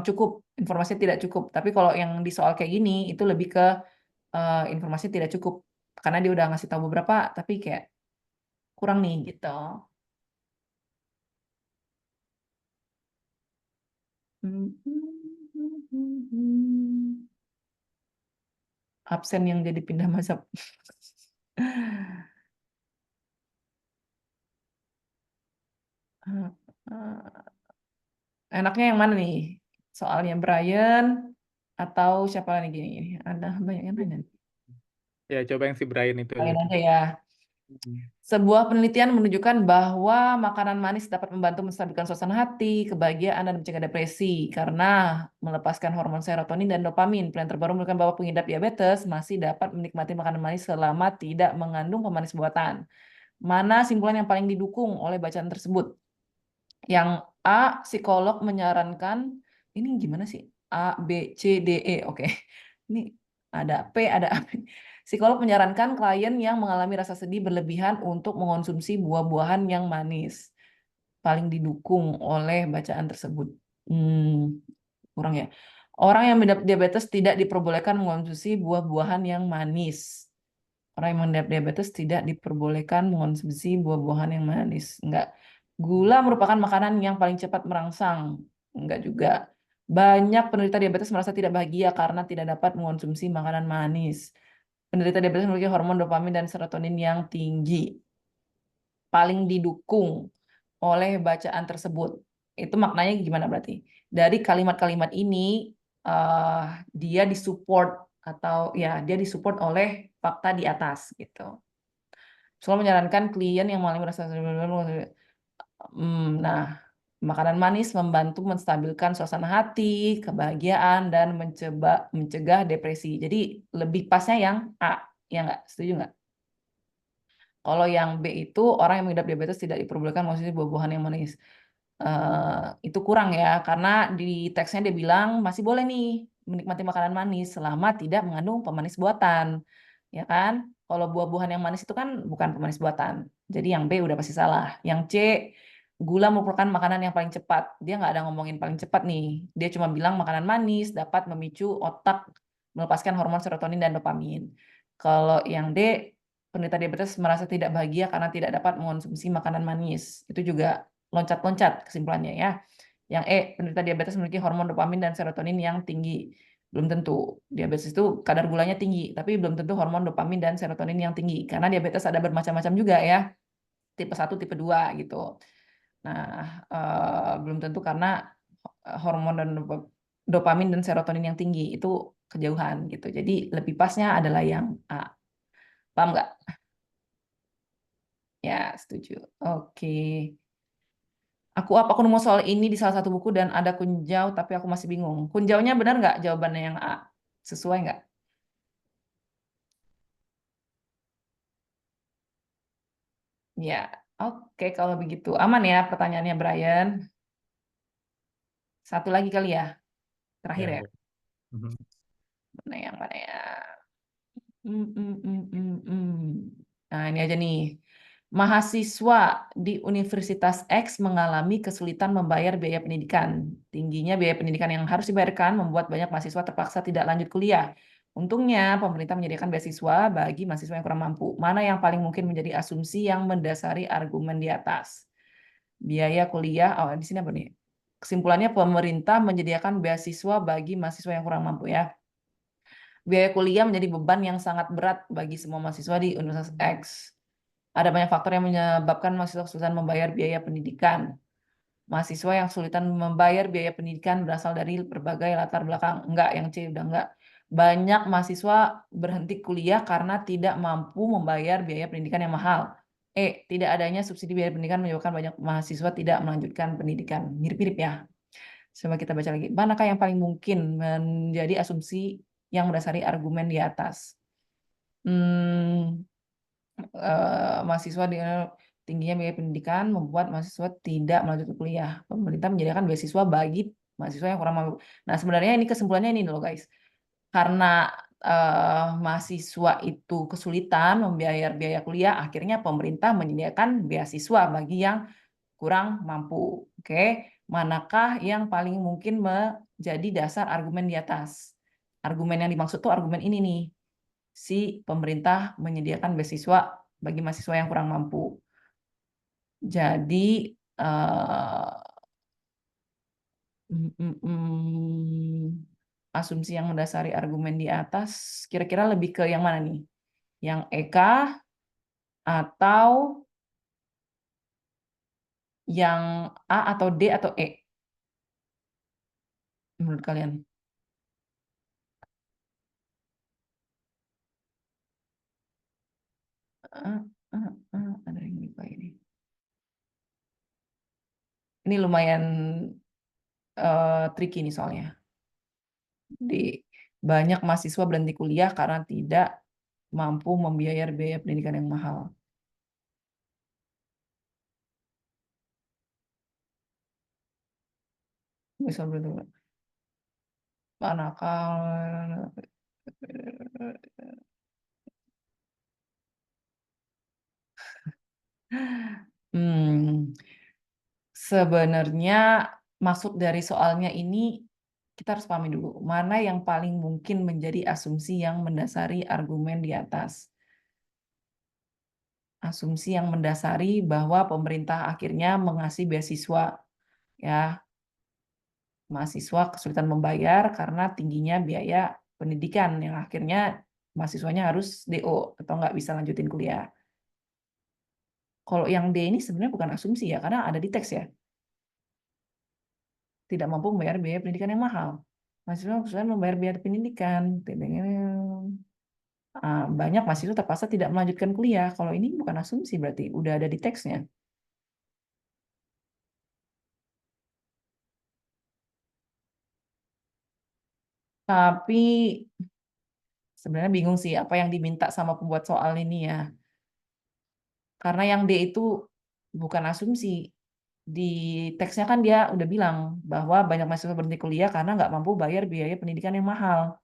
cukup, informasinya tidak cukup. Tapi kalau yang di soal kayak gini itu lebih ke informasi tidak cukup karena dia udah ngasih tahu beberapa tapi kayak kurang nih gitu. Absen yang jadi pindah mazhab. Enaknya yang mana nih? Soalnya Brian atau siapa lagi gini? Ada banyak yang nanya. Ya coba yang si Brian itu aja Brian tuh. aja ya. Sebuah penelitian menunjukkan bahwa makanan manis dapat membantu menstabilkan suasana hati, kebahagiaan, dan mencegah depresi karena melepaskan hormon serotonin dan dopamin. Penelitian terbaru menunjukkan bahwa pengidap diabetes masih dapat menikmati makanan manis selama tidak mengandung pemanis buatan. Mana simpulan yang paling didukung oleh bacaan tersebut? Yang A, psikolog menyarankan, ini gimana sih? A, B, C, D, E. Oke. Ini ada P, ada A. Psikolog menyarankan klien yang mengalami rasa sedih berlebihan untuk mengonsumsi buah-buahan yang manis. Paling didukung oleh bacaan tersebut. Kurang ya. Orang yang mengidap diabetes tidak diperbolehkan mengonsumsi buah-buahan yang manis. Orang yang mengidap diabetes tidak diperbolehkan mengonsumsi buah-buahan yang manis. Enggak. Gula merupakan makanan yang paling cepat merangsang. Enggak juga. Banyak penderita diabetes merasa tidak bahagia karena tidak dapat mengonsumsi makanan manis. Penderita diabetes memiliki hormon dopamin dan serotonin yang tinggi. Paling didukung oleh bacaan tersebut. Itu maknanya gimana berarti? Dari kalimat-kalimat ini dia disupport atau ya dia disupport oleh fakta di atas gitu. Selalu menyarankan klien yang mengalami rasa nah, makanan manis membantu menstabilkan suasana hati, kebahagiaan, dan mencegah depresi. Jadi lebih pasnya yang A, ya nggak? Setuju nggak? Kalau yang B itu orang yang mengidap diabetes tidak diperbolehkan mengonsumsi buah-buahan yang manis. Itu kurang ya, karena di teksnya dia bilang masih boleh nih menikmati makanan manis selama tidak mengandung pemanis buatan, ya kan? Kalau buah-buahan yang manis itu kan bukan pemanis buatan. Jadi yang B udah pasti salah. Yang C, gula merupakan makanan yang paling cepat. Dia nggak ada ngomongin paling cepat nih. Dia cuma bilang makanan manis dapat memicu otak melepaskan hormon serotonin dan dopamin. Kalau yang D, penderita diabetes merasa tidak bahagia karena tidak dapat mengonsumsi makanan manis. Itu juga loncat-loncat kesimpulannya ya. Yang E, penderita diabetes memiliki hormon dopamin dan serotonin yang tinggi. Belum tentu. Diabetes itu kadar gulanya tinggi, tapi belum tentu hormon dopamin dan serotonin yang tinggi. Karena diabetes ada bermacam-macam juga ya. Tipe 1, tipe 2 gitu. Nah, belum tentu karena hormon dan dopamin dan serotonin yang tinggi itu kejauhan gitu. Jadi lebih pasnya adalah yang A. Paham nggak? Ya, setuju. Oke. Aku nemu soal ini di salah satu buku dan ada kunjau, tapi aku masih bingung. Kunjaunya benar nggak jawabannya yang A? Sesuai nggak? Ya, oke kalau begitu. Aman ya pertanyaannya Brian. Satu lagi kali ya, terakhir Ya, ya. Bu. Mhm. Mana ya? Nah, ini aja nih. Mahasiswa di Universitas X mengalami kesulitan membayar biaya pendidikan. Tingginya biaya pendidikan yang harus dibayarkan membuat banyak mahasiswa terpaksa tidak lanjut kuliah. Untungnya, pemerintah menyediakan beasiswa bagi mahasiswa yang kurang mampu. Mana yang paling mungkin menjadi asumsi yang mendasari argumen di atas? Biaya kuliah, di sini apa nih? Kesimpulannya, pemerintah menyediakan beasiswa bagi mahasiswa yang kurang mampu ya. Biaya kuliah menjadi beban yang sangat berat bagi semua mahasiswa di Universitas X. Ada banyak faktor yang menyebabkan mahasiswa kesulitan membayar biaya pendidikan. Mahasiswa yang kesulitan membayar biaya pendidikan berasal dari berbagai latar belakang. Enggak, yang C udah enggak. Banyak mahasiswa berhenti kuliah karena tidak mampu membayar biaya pendidikan yang mahal. E, tidak adanya subsidi biaya pendidikan menyebabkan banyak mahasiswa tidak melanjutkan pendidikan. Mirip-mirip ya. Coba kita baca lagi. Manakah yang paling mungkin menjadi asumsi yang mendasari argumen di atas? Mahasiswa dengan tingginya biaya pendidikan membuat mahasiswa tidak melanjutkan kuliah. Pemerintah menyediakan beasiswa bagi mahasiswa yang kurang mampu. Nah, sebenarnya ini kesimpulannya ini loh guys. Karena mahasiswa itu kesulitan membayar biaya kuliah, akhirnya pemerintah menyediakan beasiswa bagi yang kurang mampu. Oke, manakah yang paling mungkin menjadi dasar argumen di atas? Argumen yang dimaksud tuh argumen ini nih. Si pemerintah menyediakan beasiswa bagi mahasiswa yang kurang mampu. Jadi asumsi yang mendasari argumen di atas kira-kira lebih ke yang mana nih? Yang EK atau yang A atau D atau E menurut kalian? Ada yang lupa ini. Ini lumayan tricky nih soalnya. Banyak mahasiswa berhenti kuliah karena tidak mampu membiayai biaya pendidikan yang mahal. Bisa berarti manakala sebenarnya maksud dari soalnya ini kita harus pahami dulu mana yang paling mungkin menjadi asumsi yang mendasari argumen di atas. Asumsi yang mendasari bahwa pemerintah akhirnya mengasih beasiswa, ya, mahasiswa kesulitan membayar karena tingginya biaya pendidikan yang akhirnya mahasiswanya harus DO atau nggak bisa lanjutin kuliah. Kalau yang D ini sebenarnya bukan asumsi ya, karena ada di teks ya. Tidak mampu membayar biaya pendidikan yang mahal. Mahasiswa kesulitan membayar biaya pendidikan. Banyak mahasiswa terpaksa tidak melanjutkan kuliah. Kalau ini bukan asumsi berarti udah ada di teksnya. Tapi sebenarnya bingung sih apa yang diminta sama pembuat soal ini ya. Karena yang D itu bukan asumsi. Di teksnya kan dia udah bilang bahwa banyak mahasiswa berhenti kuliah karena nggak mampu bayar biaya pendidikan yang mahal.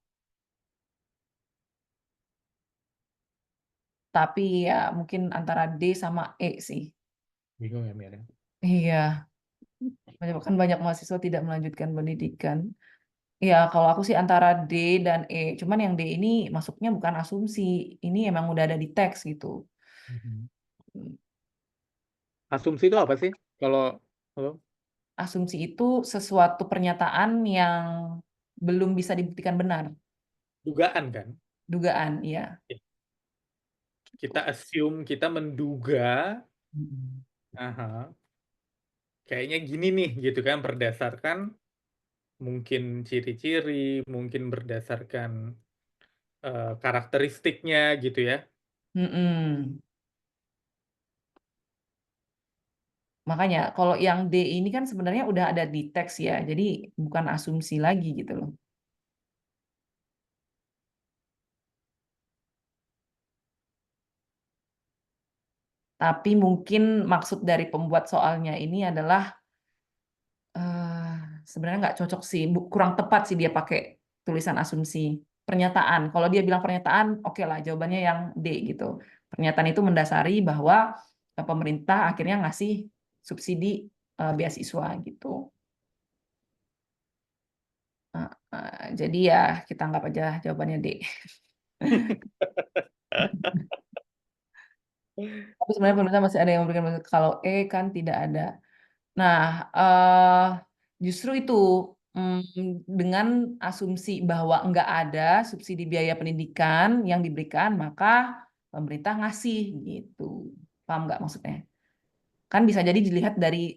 Tapi ya mungkin antara D sama E sih. Bingung ya, Mira? Iya, kan banyak mahasiswa tidak melanjutkan pendidikan. Ya, kalau aku sih antara D dan E. Cuman yang D ini masuknya bukan asumsi. Ini emang udah ada di teks gitu. Asumsi itu apa sih? Kalau halo? Asumsi itu sesuatu pernyataan yang belum bisa dibuktikan benar. Dugaan kan? Dugaan, ya. Kita assume, kita menduga, aha, kayaknya gini nih gitu kan, berdasarkan mungkin ciri-ciri, mungkin berdasarkan karakteristiknya gitu ya. Mm-mm. Makanya kalau yang D ini kan sebenarnya udah ada di teks ya, jadi bukan asumsi lagi gitu loh. Tapi mungkin maksud dari pembuat soalnya ini adalah sebenarnya nggak cocok sih, kurang tepat sih dia pakai tulisan asumsi. Pernyataan, kalau dia bilang pernyataan, oke lah jawabannya yang D gitu. Pernyataan itu mendasari bahwa pemerintah akhirnya ngasih subsidi beasiswa gitu. Jadi ya kita anggap aja jawabannya D. Tapi sebenarnya pemerintah masih ada yang memberikan kalau E kan tidak ada. Nah, justru itu dengan asumsi bahwa nggak ada subsidi biaya pendidikan yang diberikan, maka pemerintah ngasih gitu. Paham nggak maksudnya? Kan bisa jadi dilihat dari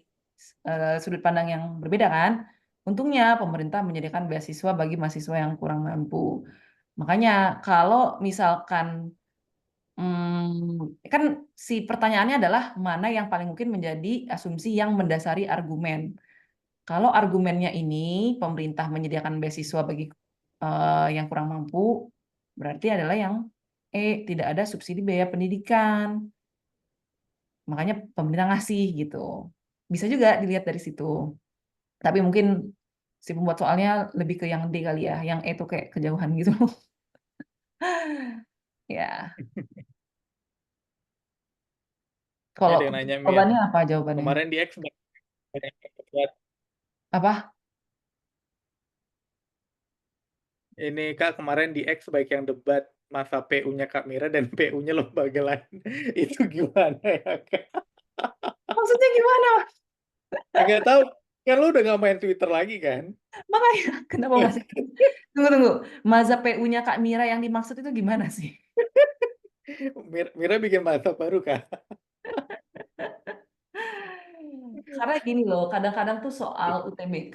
sudut pandang yang berbeda kan. Untungnya pemerintah menyediakan beasiswa bagi mahasiswa yang kurang mampu. Makanya kalau misalkan kan si pertanyaannya adalah mana yang paling mungkin menjadi asumsi yang mendasari argumen. Kalau argumennya ini pemerintah menyediakan beasiswa bagi yang kurang mampu, berarti adalah yang tidak ada subsidi biaya pendidikan. Makanya pemerintah ngasih gitu. Bisa juga dilihat dari situ. Tapi mungkin si pembuat soalnya lebih ke yang D kali ya, yang E itu kayak kejauhan gitu. Ya, Ini kalau ada yang nanya, Mir, jawabannya apa jawabannya? kemarin di X banyak yang debat. Apa? Ini Kak, kemarin di X baik yang debat masa PU-nya Kak Mira dan PU-nya lembaga lain. Itu gimana ya, Kak? Maksudnya gimana? Nggak tahu. Kan lu udah nggak main Twitter lagi kan? Makanya kenapa masih tunggu. Mazhab PU-nya Kak Mira yang dimaksud itu gimana sih? Mira bikin masa baru Kak. karena gini loh, kadang-kadang tuh soal UTBK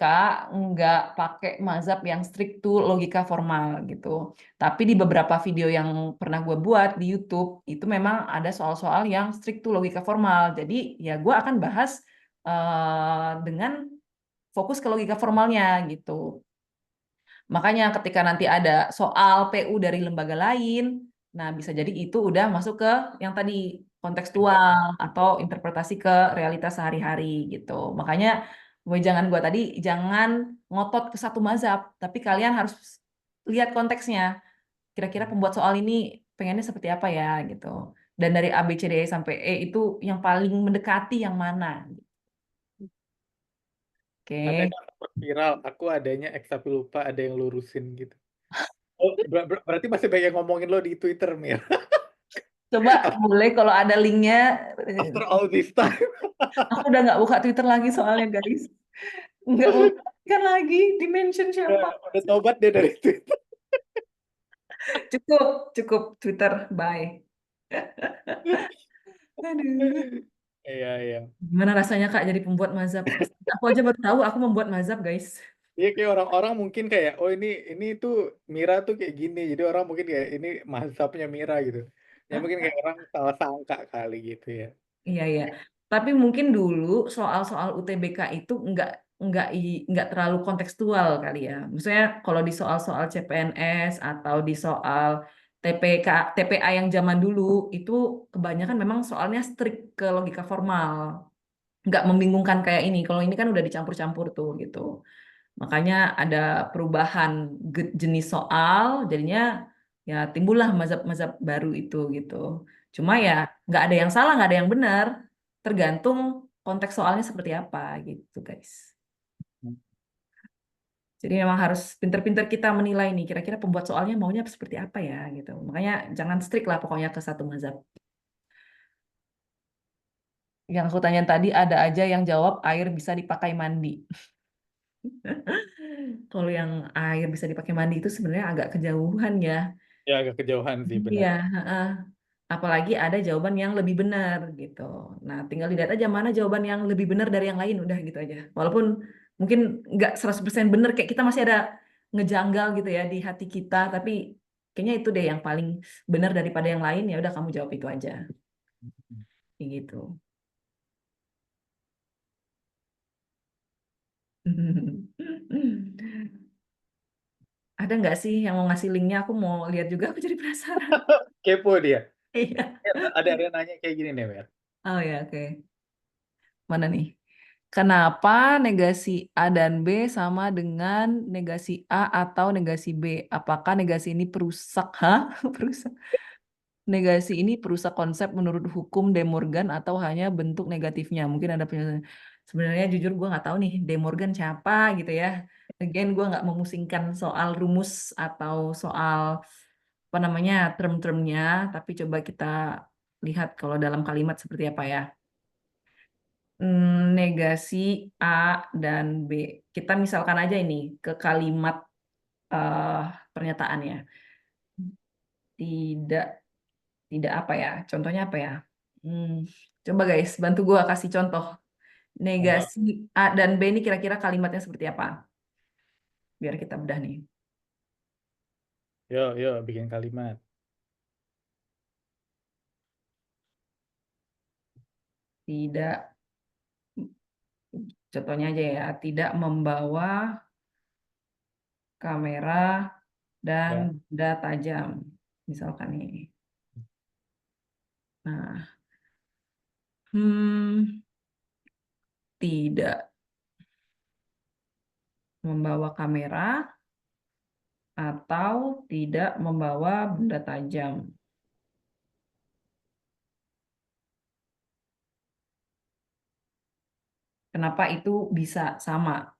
nggak pakai mazhab yang strict to logika formal gitu. Tapi di beberapa video yang pernah gue buat di YouTube, itu memang ada soal-soal yang strict to logika formal. Jadi ya gue akan bahas dengan fokus ke logika formalnya gitu. Makanya ketika nanti ada soal PU dari lembaga lain, nah bisa jadi itu udah masuk ke yang tadi kontekstual atau interpretasi ke realitas sehari-hari gitu. Makanya wejangan gua tadi jangan ngotot ke satu mazhab, tapi kalian harus lihat konteksnya. Kira-kira pembuat soal ini pengennya seperti apa ya gitu. Dan dari A, B, C, D, E sampai E itu yang paling mendekati yang mana. Oke. Katanya sempat viral, aku adanya X tapi lupa ada yang lurusin gitu. Oh, berarti masih banyak ngomongin lo di Twitter, Mir. Coba boleh kalau ada linknya. After all this time. Aku udah nggak buka Twitter lagi soalnya guys. Nggak mau kan lagi di-mention siapa. Udah tobat dia dari Twitter. Cukup, cukup Twitter. Bye. Aduh. Iya, iya. Gimana rasanya Kak jadi pembuat mazhab? Aku aja baru tahu aku membuat mazhab guys. Iya, kayak orang-orang mungkin kayak, oh ini tuh Mira tuh kayak gini. Jadi orang mungkin kayak ini mazhabnya Mira gitu. Ya mungkin kayak orang salah sangka kali gitu ya. Iya ya. Tapi mungkin dulu soal-soal UTBK itu nggak terlalu kontekstual kali ya. Maksudnya kalau di soal-soal CPNS atau di soal TPK, TPA yang zaman dulu itu kebanyakan memang soalnya strict ke logika formal. Nggak membingungkan kayak ini. Kalau ini kan udah dicampur-campur tuh gitu. Makanya ada perubahan jenis soal, jadinya ya timbullah mazhab-mazhab baru itu gitu. Cuma ya nggak ada yang salah, nggak ada yang benar, tergantung konteks soalnya seperti apa gitu guys. Jadi memang harus pinter-pinter kita menilai nih, kira-kira pembuat soalnya maunya seperti apa ya gitu. Makanya jangan strict lah pokoknya ke satu mazhab. Yang aku tanya tadi ada aja yang jawab air bisa dipakai mandi. Kalau yang air bisa dipakai mandi itu sebenarnya agak kejauhan ya. Ya agak kejauhan sih benar. Iya, heeh. Apalagi ada jawaban yang lebih benar gitu. Nah, tinggal dilihat aja mana jawaban yang lebih benar dari yang lain, udah gitu aja. Walaupun mungkin nggak 100% benar, kayak kita masih ada ngejanggal gitu ya di hati kita, tapi kayaknya itu deh yang paling benar daripada yang lain, ya udah kamu jawab itu aja. Kayak gitu. Ada nggak sih yang mau ngasih linknya? Aku mau lihat juga, aku jadi penasaran. Kepo dia. Iya. Ada nanya kayak gini nih, Mer. Oh ya, oke. Mana nih? Kenapa negasi A dan B sama dengan negasi A atau negasi B? Apakah negasi ini perusak? Hah? Perusak. Negasi ini perusak konsep menurut hukum De Morgan atau hanya bentuk negatifnya? Mungkin ada penjelasan. Sebenarnya jujur gue nggak tahu nih De Morgan siapa gitu ya. Again, gue nggak memusingkan soal rumus atau soal apa namanya term-termnya, tapi coba kita lihat kalau dalam kalimat seperti apa ya. Negasi A dan B. Kita misalkan aja ini ke kalimat eh, pernyataannya. Tidak, tidak apa ya? Contohnya apa ya? Hmm, coba guys, bantu gua kasih contoh. Negasi A dan B ini kira-kira kalimatnya seperti apa? Biar kita bedah nih. Yo, bikin kalimat. Tidak, contohnya aja ya. Tidak membawa kamera dan Ya. benda tajam. Misalkan ini. Nah, tidak membawa kamera atau tidak membawa benda tajam. Kenapa itu bisa sama?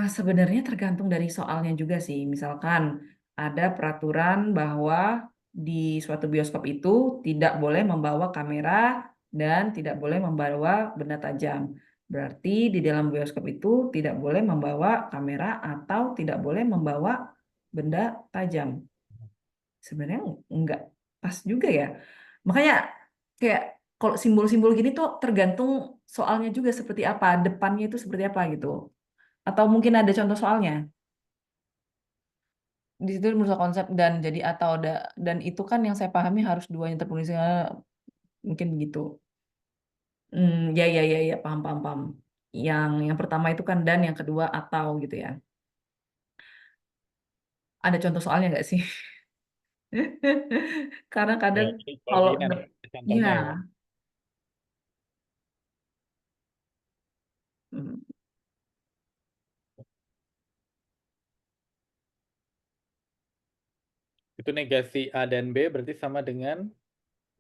Sebenarnya tergantung dari soalnya juga sih. Misalkan ada peraturan bahwa di suatu bioskop itu tidak boleh membawa kamera dan tidak boleh membawa benda tajam. Berarti di dalam bioskop itu tidak boleh membawa kamera atau tidak boleh membawa benda tajam. Sebenarnya nggak pas juga ya. Makanya kayak kalau simbol-simbol gini tuh tergantung soalnya juga seperti apa, depannya itu seperti apa gitu. Atau mungkin ada contoh soalnya. Di situ merusak konsep dan jadi atau dan itu kan yang saya pahami harus duanya terpenuhi, mungkin begitu. Ya ya ya ya, paham paham paham. Yang pertama itu kan dan yang kedua atau gitu ya. Ada contoh soalnya nggak sih? Karena Ya, kadang jadi kalau kalau gini ada iya. contohnya ya. Hmm, Itu negasi A dan B berarti sama dengan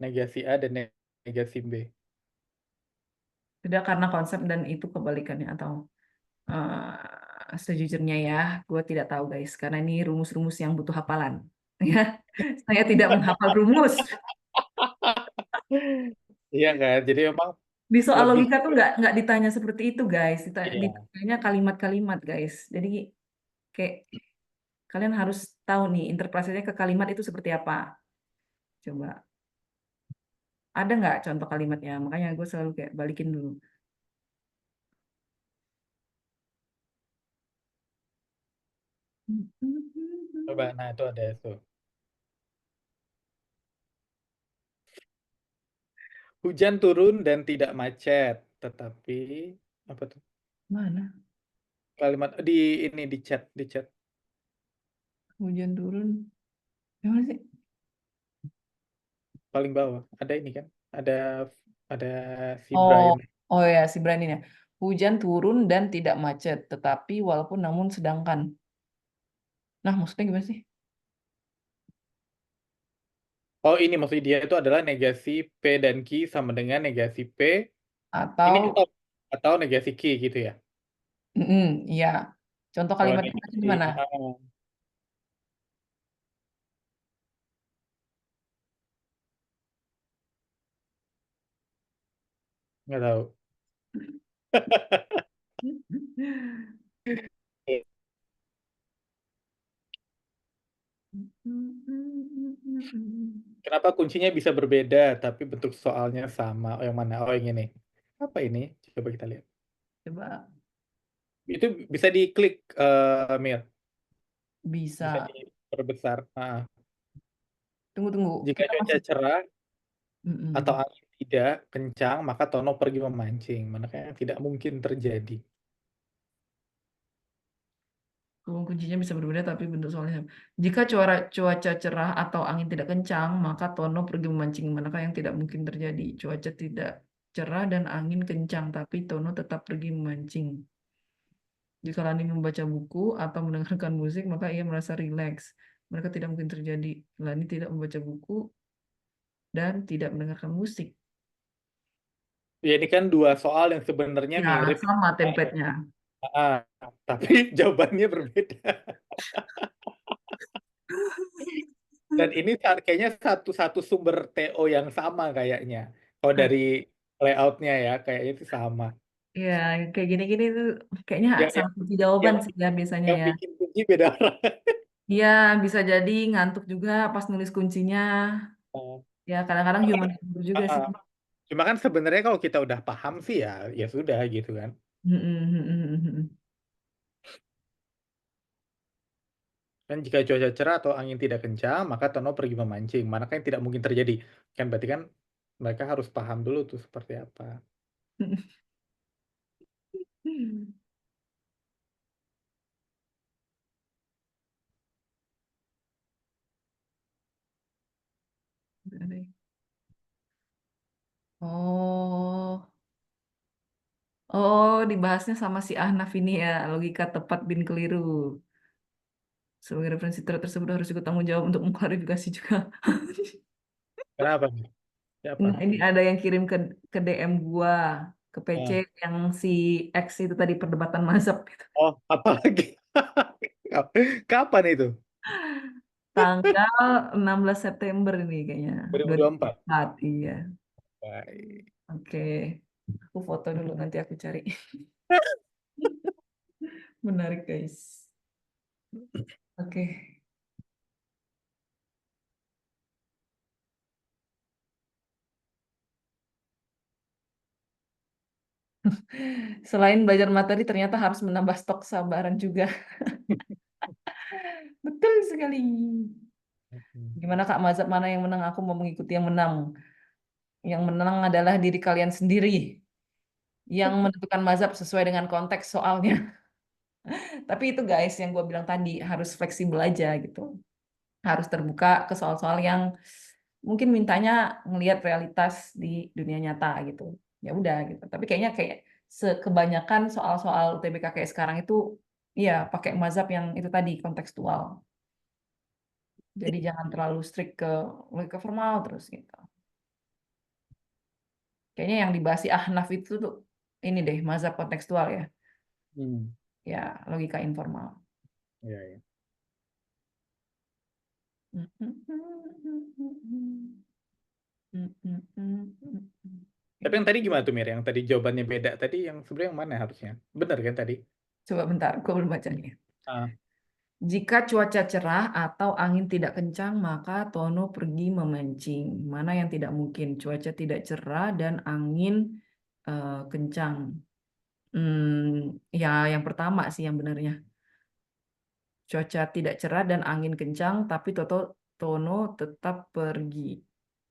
negasi A dan negasi B. Tidak karena konsep dan itu kebalikannya atau sejujurnya ya, gue tidak tahu guys, karena ini rumus-rumus yang butuh hafalan. Ya, saya tidak menghafal rumus. Iya kan? Jadi memang Di soal lebih logika tuh nggak ditanya seperti itu guys, iya. ditanya kalimat-kalimat guys. Jadi kayak kalian harus tahu nih interpretasinya ke kalimat itu seperti apa. Coba ada nggak contoh kalimatnya? Makanya gue selalu kayak balikin dulu. Coba, nah itu ada itu. Hujan turun dan tidak macet, tetapi apa tuh? Mana? Kalimat di ini di chat Hujan turun. Yang mana sih? paling bawah. Ada ini kan? Ada si Oh, Brian. oh ya si Brian ini ya. Hujan turun dan tidak macet, tetapi walaupun namun sedangkan. Nah, maksudnya gimana sih? Oh, ini maksudnya dia itu adalah negasi P dan Q sama dengan negasi P. Ini Atau, atau negasi Q gitu ya. iya. Contoh Kalau kalimatnya negasi gimana? nggak tahu. Kenapa kuncinya bisa berbeda tapi bentuk soalnya sama? Oh, yang mana? Oh, yang ini. Apa ini? Coba kita lihat. Coba Itu bisa diklik, Mir. Bisa bisa. diperbesar. Tunggu, tunggu. Jika Kita cuaca masih... cerah atau Mm-mm. angin tidak kencang, maka Tono pergi memancing. Manakah yang tidak mungkin terjadi? Ruang kuncinya bisa berbeda tapi bentuk soalnya sama. Jika cuaca cerah atau angin tidak kencang, maka Tono pergi memancing. Manakah yang tidak mungkin terjadi? Cuaca tidak cerah dan angin kencang, tapi Tono tetap pergi memancing. Jika Lani membaca buku atau mendengarkan musik, maka ia merasa rileks. Mereka tidak mungkin terjadi. Lani tidak membaca buku dan tidak mendengarkan musik. Ya, ini kan dua soal yang sebenarnya Ya, mirip. sama template-nya. Ah, tapi jawabannya berbeda. Dan ini kayaknya satu sumber TO yang sama kayaknya. Kalau dari layoutnya ya, kayaknya itu sama. Ya, kayak gini-gini tuh kayaknya Yang yang salah kunci jawaban yang, sih ya biasanya yang ya. bikin kunci beda orang. Iya, bisa jadi ngantuk juga pas nulis kuncinya. Ya, kadang-kadang human error juga Ah, sih. cuma kan sebenarnya kalau kita udah paham sih ya, ya sudah gitu kan. Dan jika cuaca cerah atau angin tidak kencang, maka Tono pergi memancing. Manakah yang tidak mungkin terjadi? Kan berarti kan mereka harus paham dulu tuh seperti apa. Oh, oh, dibahasnya sama si Ahnaf ini ya, logika tepat bin keliru. Sebagai referensi tersebut harus ikut tanggung jawab untuk mengklarifikasi juga. Kenapa nih? Siapa? Nah, ini ada yang kirim ke DM gua, ke PC Ah. yang si X itu tadi perdebatan mazhab gitu. Oh, apalagi? Kapan itu? Tanggal 16 September ini kayaknya, 2024. 2024. Iya. Baik. Oke. Aku foto dulu nanti aku cari. Menarik, guys. Oke. Selain belajar materi, ternyata harus menambah stok kesabaran juga. Betul sekali. Gimana Kak, mazhab mana yang menang? Aku mau mengikuti yang menang. Yang menang adalah diri kalian sendiri. Yang menentukan mazhab sesuai dengan konteks soalnya. Tapi itu guys, yang gue bilang tadi, harus fleksibel aja gitu. Harus terbuka ke soal-soal yang mungkin mintanya ngelihat realitas di dunia nyata gitu. Ya udah gitu. Tapi kayaknya kayak kebanyakan soal-soal UTBK kayak sekarang itu iya pakai mazhab yang itu tadi kontekstual. Jadi jangan terlalu strict ke logika formal terus gitu. Kayaknya yang dibahas si Ahnaf itu tuh ini deh mazhab kontekstual ya. Hmm, Ya, logika informal. iya, iya. Tapi yang tadi gimana tuh Mir? Yang tadi jawabannya beda. Tadi yang sebenarnya yang mana harusnya? Benar kan tadi? Coba bentar, gue belum bacanya. Ah, Jika cuaca cerah atau angin tidak kencang, maka Tono pergi memancing. Mana yang tidak mungkin? Cuaca tidak cerah dan angin kencang. Ya, yang pertama sih yang benarnya. Cuaca tidak cerah dan angin kencang, tapi Tono tetap pergi.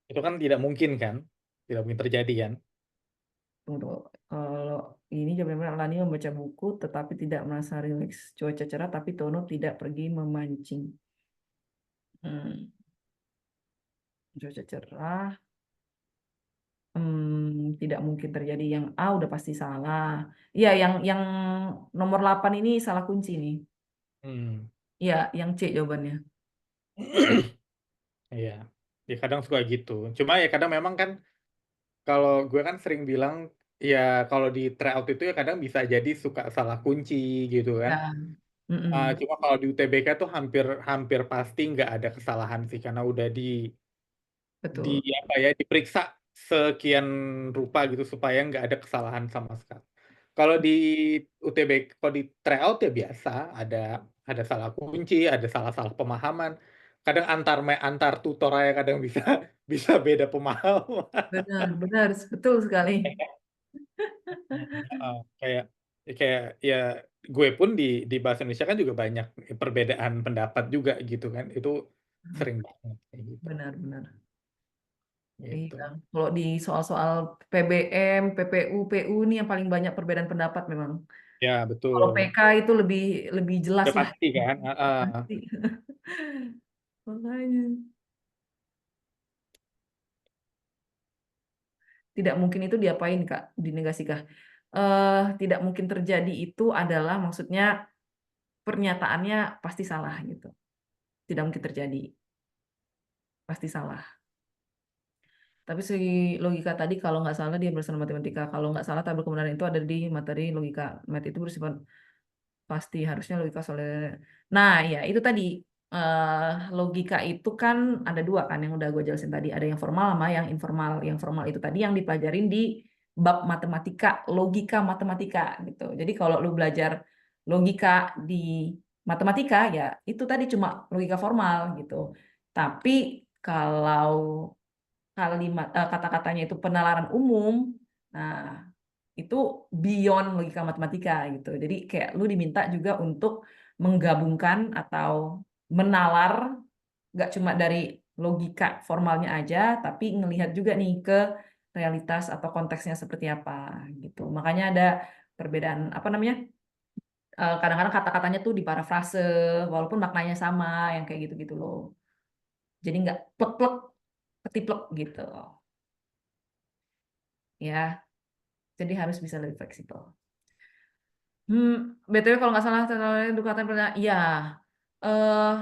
itu kan tidak mungkin kan? Tidak mungkin terjadi kan? Tunggu, tunggu. Kalau ini jawabannya Lani membaca buku tetapi tidak merasa rileks. Cuaca cerah tapi Tono tidak pergi memancing. Hmm, cuaca cerah. Tidak mungkin terjadi yang A udah pasti salah. Iya, yang nomor 8 ini salah kunci nih. Hmm. Iya, yang C jawabannya. Iya. Ya kadang suka gitu. Cuma ya kadang memang kan kalau gue kan sering bilang ya kalau di tryout itu ya kadang bisa jadi suka salah kunci gitu kan. Ya. Mm-mm. Cuma kalau di UTBK tuh hampir hampir pasti nggak ada kesalahan sih karena udah di Betul. apa ya diperiksa sekian rupa gitu supaya nggak ada kesalahan sama sekali. Kalau di UTBK, kalau di tryout ya biasa ada salah kunci, ada salah-salah pemahaman. Kadang antar tutor aja kadang bisa bisa beda pemahaman. Benar, benar, betul sekali. Heeh, kayak kayak ya gue pun di bahasa Indonesia kan juga banyak perbedaan pendapat juga gitu kan. Itu sering banget kayak gitu. Benar, benar. Iya. Gitu. Kalau di soal-soal PBM, PPU, PU ini yang paling banyak perbedaan pendapat memang. Ya, Kalau betul. PK itu lebih lebih jelas Udah lah. pasti kan? Heeh. Pasti. Makanya tidak mungkin itu diapain Kak? Dinegasi Kak? Tidak mungkin terjadi itu adalah maksudnya pernyataannya pasti salah gitu. Tidak mungkin terjadi, pasti salah. Tapi si logika tadi kalau nggak salah dia berurusan matematika. Kalau nggak salah tabel kebenaran itu ada di materi logika. Math itu bersifat pasti harusnya logika soalnya. Nah, ya itu tadi logika itu kan ada dua kan yang udah gue jelasin tadi. Ada yang formal sama yang informal. Yang formal itu tadi yang dipelajarin di bab matematika, logika matematika gitu. Jadi kalau lu belajar logika di matematika ya itu tadi cuma logika formal gitu. Tapi kalau kata-katanya itu penalaran umum, nah itu beyond logika matematika gitu. Jadi kayak lu diminta juga untuk menggabungkan atau menalar nggak cuma dari logika formalnya aja, tapi ngelihat juga nih ke realitas atau konteksnya seperti apa gitu. Makanya ada perbedaan apa namanya? Kadang-kadang kata-katanya tuh diparafrase walaupun maknanya sama yang kayak gitu-gitu loh. Jadi nggak plek-plek, ketiplek gitu. Ya, jadi harus bisa lebih fleksibel. BTW kalau nggak salah teknologi Ducati pernah, iya, eh,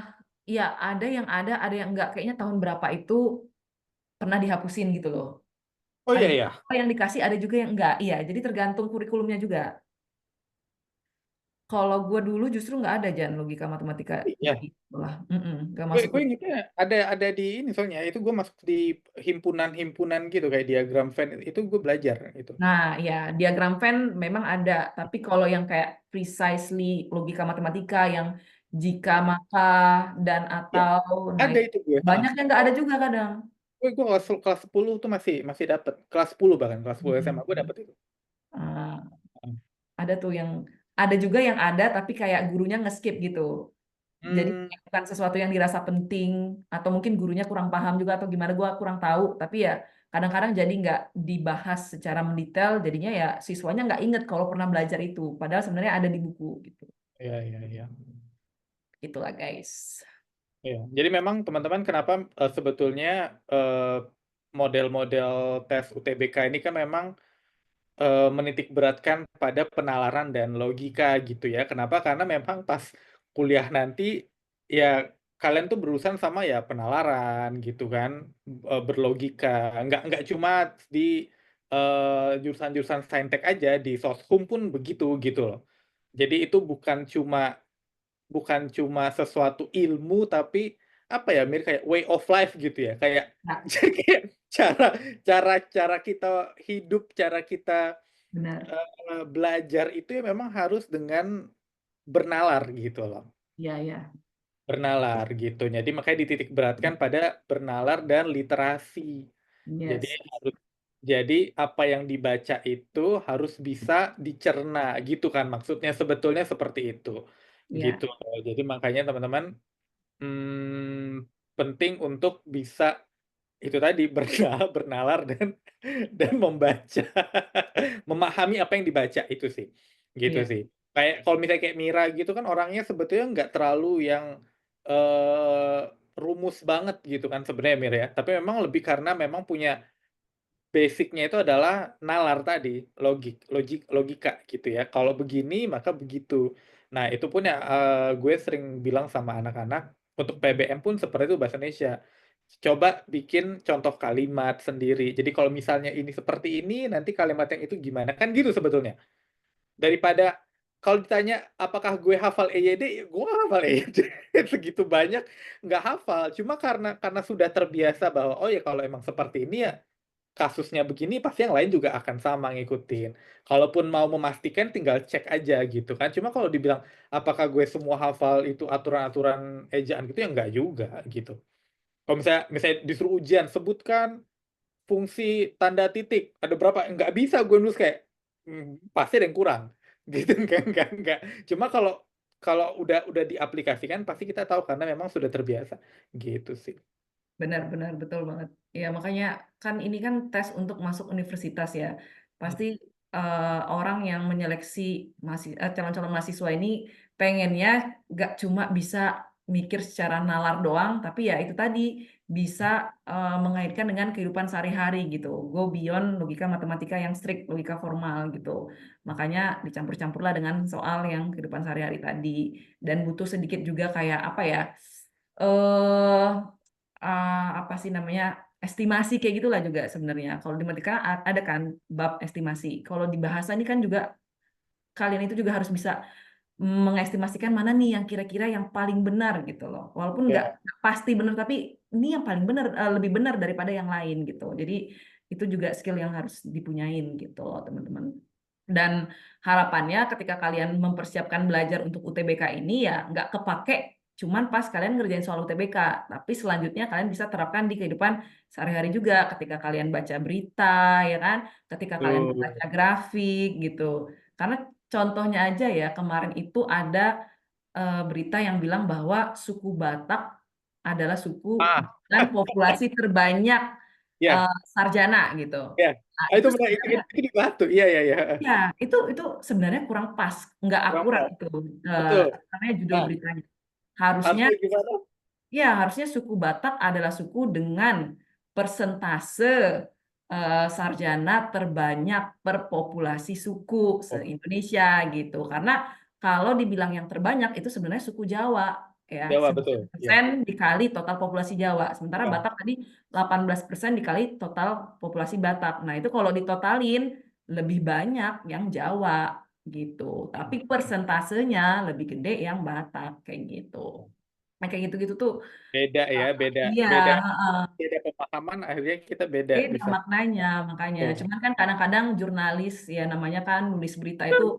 ya ada yang enggak. Kayaknya tahun berapa itu pernah dihapusin gitu loh. Oh Ada iya ya. yang dikasih, ada juga yang enggak. Iya, jadi tergantung kurikulumnya juga. Kalau gue dulu justru nggak ada Jan logika matematika di Iya. sekolah. Nggak Gue masuk gue ingetnya ada di ini soalnya itu gue masuk di himpunan-himpunan gitu kayak diagram Venn itu gue belajar itu. Nah, ya diagram Venn memang ada, tapi kalau yang kayak precisely logika matematika yang jika maka dan Ya, atau, nah ada itu itu gue. banyak yang nggak ada juga kadang. Gue kelas 10 tuh masih dapat. Kelas 10 bahkan kelas 10 SMA gue dapat itu. Eh, ada tuh ada juga yang ada tapi kayak gurunya nge-skip gitu. Jadi Hmm, bukan sesuatu yang dirasa penting atau mungkin gurunya kurang paham juga atau gimana gua kurang tahu. Tapi ya kadang-kadang jadi nggak dibahas secara mendetail. Jadinya ya siswanya nggak inget kalau pernah belajar itu. Padahal sebenarnya ada di buku gitu. iya, iya, iya. Itulah guys. Iya. Jadi memang teman-teman kenapa sebetulnya eh, model-model tes UTBK ini kan memang menitik beratkan pada penalaran dan logika gitu ya. Kenapa? Karena memang pas kuliah nanti ya kalian tuh berurusan sama ya penalaran gitu kan, berlogika. Nggak cuma di jurusan-jurusan saintek aja, di soshum pun begitu gitu loh. Jadi itu bukan cuma sesuatu ilmu tapi apa ya, mirip kayak way of life gitu ya, kayak Nah, kayak cara cara cara kita hidup, cara kita benar. belajar itu ya memang harus dengan bernalar gitu loh. Iya, ya. Bernalar gitu. Jadi makanya dititik beratkan pada bernalar dan literasi. Jadi Yes. harus jadi apa yang dibaca itu harus bisa dicerna gitu kan, maksudnya sebetulnya seperti itu. Gitu. Ya, Jadi makanya teman-teman penting untuk bisa itu tadi bernalar dan membaca, memahami apa yang dibaca itu sih, gitu iya, sih. Kayak kalau misalnya kayak Mira gitu kan orangnya sebetulnya nggak terlalu yang eh, rumus banget gitu kan sebenarnya Mira ya, tapi memang lebih karena memang punya basicnya itu adalah nalar tadi, logika gitu ya. Kalau begini maka begitu. Nah itu pun ya gue sering bilang sama anak-anak untuk PBM pun seperti itu bahasa Indonesia. Coba bikin contoh kalimat sendiri. Jadi kalau misalnya ini seperti ini, nanti kalimat yang itu gimana? Kan gitu sebetulnya. Daripada kalau ditanya apakah gue hafal EYD, ya gue nggak hafal EYD. Segitu banyak nggak hafal. Cuma karena sudah terbiasa bahwa oh ya kalau emang seperti ini ya kasusnya begini pasti yang lain juga akan sama ngikutin. Kalaupun mau memastikan tinggal cek aja gitu kan. Cuma kalau dibilang apakah gue semua hafal itu aturan-aturan ejaan gitu ya enggak juga gitu. Kalau misalnya disuruh ujian sebutkan fungsi tanda titik ada berapa nggak bisa gue nulis kayak pasti ada yang kurang gitu enggak. Cuma kalau kalau udah diaplikasikan pasti kita tahu karena memang sudah terbiasa gitu sih. benar-benar betul banget. Ya, makanya kan ini kan tes untuk masuk universitas ya. Hmm. Pasti orang yang menyeleksi calon-calon mahasiswa ini pengennya gak cuma bisa mikir secara nalar doang, tapi ya itu tadi bisa mengaitkan dengan kehidupan sehari-hari gitu. Go beyond logika matematika yang strict, logika formal gitu. Makanya dicampur-campurlah dengan soal yang kehidupan sehari-hari tadi. Dan butuh sedikit juga kayak apa ya? eh apa sih namanya estimasi kayak gitulah juga sebenarnya. Kalau di matematika ada kan bab estimasi. Kalau di bahasa ini kan juga kalian itu juga harus bisa mengestimasikan mana nih yang kira-kira yang paling benar gitu loh. Walaupun nggak Ya, pasti benar, tapi ini yang paling benar, lebih benar daripada yang lain gitu. Jadi itu juga skill yang harus dipunyain gitu loh teman-teman. Dan harapannya ketika kalian mempersiapkan belajar untuk UTBK ini ya nggak kepake cuman pas kalian ngerjain soal UTBK, tapi selanjutnya kalian bisa terapkan di kehidupan sehari-hari juga ketika kalian baca berita, ya kan? Ketika kalian tuh. baca grafik gitu. Karena contohnya aja ya, kemarin itu ada berita yang bilang bahwa suku Batak adalah suku Ah, dan populasi terbanyak ya. sarjana gitu. Ya, Nah, ah, itu itu benar sebenarnya itu di Batu. Iya, iya, iya. ya itu sebenarnya kurang pas, nggak Kurang akurat pas. itu Betul. namanya judul Nah, beritanya. Harusnya harusnya gimana? ya, harusnya suku Batak adalah suku dengan persentase sarjana terbanyak per populasi suku Oh, se-Indonesia gitu. Karena kalau dibilang yang terbanyak itu sebenarnya suku Jawa ya, Jawa betul. Iya. 9% dikali total populasi Jawa. Sementara Ya, Batak tadi 18% dikali total populasi Batak. Nah, itu kalau ditotalin lebih banyak yang Jawa gitu. Tapi persentasenya lebih gede yang Batak kayak gitu. Nah, kayak gitu-gitu tuh. beda ya, beda Iya, beda heeh. beda pemahaman akhirnya kita beda Beda bisa. maknanya, makanya. Betul. Cuman kan kadang-kadang jurnalis ya namanya kan nulis berita itu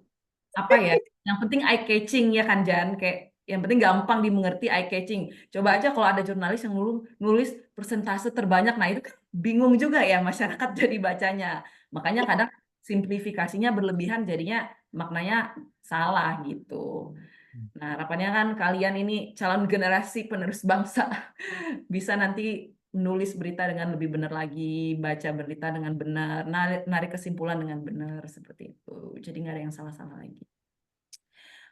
apa ya? Yang penting eye catching ya kan Jan, kayak yang penting gampang dimengerti eye catching. Coba aja kalau ada jurnalis yang nulis persentase terbanyak, nah itu kan bingung juga ya masyarakat jadi bacanya. Makanya kadang simplifikasinya berlebihan jadinya maknanya salah gitu. Nah, harapannya kan kalian ini calon generasi penerus bangsa bisa nanti menulis berita dengan lebih benar lagi, baca berita dengan benar, narik kesimpulan dengan benar seperti itu. Jadi nggak ada yang salah-salah lagi.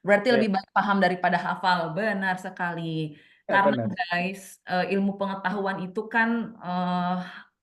Berarti Ya, lebih baik paham daripada hafal. Benar sekali. Karena benar. guys, ilmu pengetahuan itu kan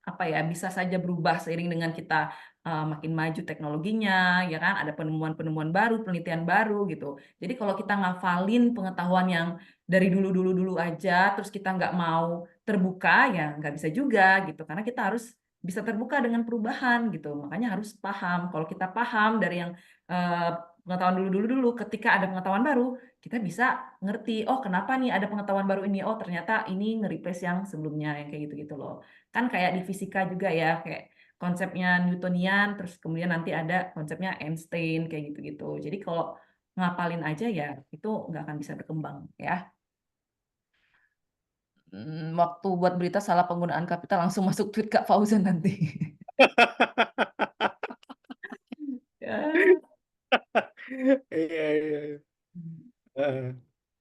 apa ya, bisa saja berubah seiring dengan kita makin maju teknologinya, ya kan? Ada penemuan-penemuan baru, penelitian baru gitu. Jadi kalau kita ngafalin pengetahuan yang dari dulu-dulu aja, terus kita nggak mau terbuka, ya nggak bisa juga gitu. Karena kita harus bisa terbuka dengan perubahan gitu. Makanya harus paham. Kalau kita paham dari yang eh, pengetahuan dulu, ketika ada pengetahuan baru, kita bisa ngerti, oh kenapa nih ada pengetahuan baru ini, oh ternyata ini nge-replace yang sebelumnya, yang kayak gitu-gitu loh. Kan kayak di fisika juga ya, kayak konsepnya Newtonian, terus kemudian nanti ada konsepnya Einstein, kayak gitu-gitu. Jadi kalau ngapalin aja ya, itu nggak akan bisa berkembang ya. Waktu buat berita salah penggunaan kapital langsung masuk tweet Kak Fauzan nanti. Ya. Iya, iya. Eh,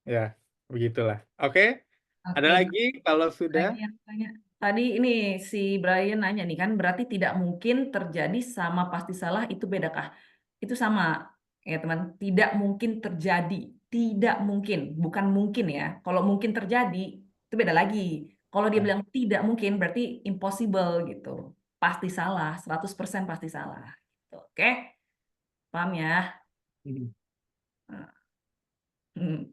ya, begitulah. Oke, ada Oke, lagi kalau sudah? lagi yang tanya. Tadi ini si Brian nanya nih kan, berarti tidak mungkin terjadi sama pasti salah itu bedakah? Itu sama ya teman, tidak mungkin terjadi, tidak mungkin, bukan mungkin ya. Kalau mungkin terjadi itu beda lagi. Kalau dia Nah, bilang tidak mungkin berarti impossible gitu. Pasti salah, 100% pasti salah. Gitu. Oke, paham ya? hmm. Hmm.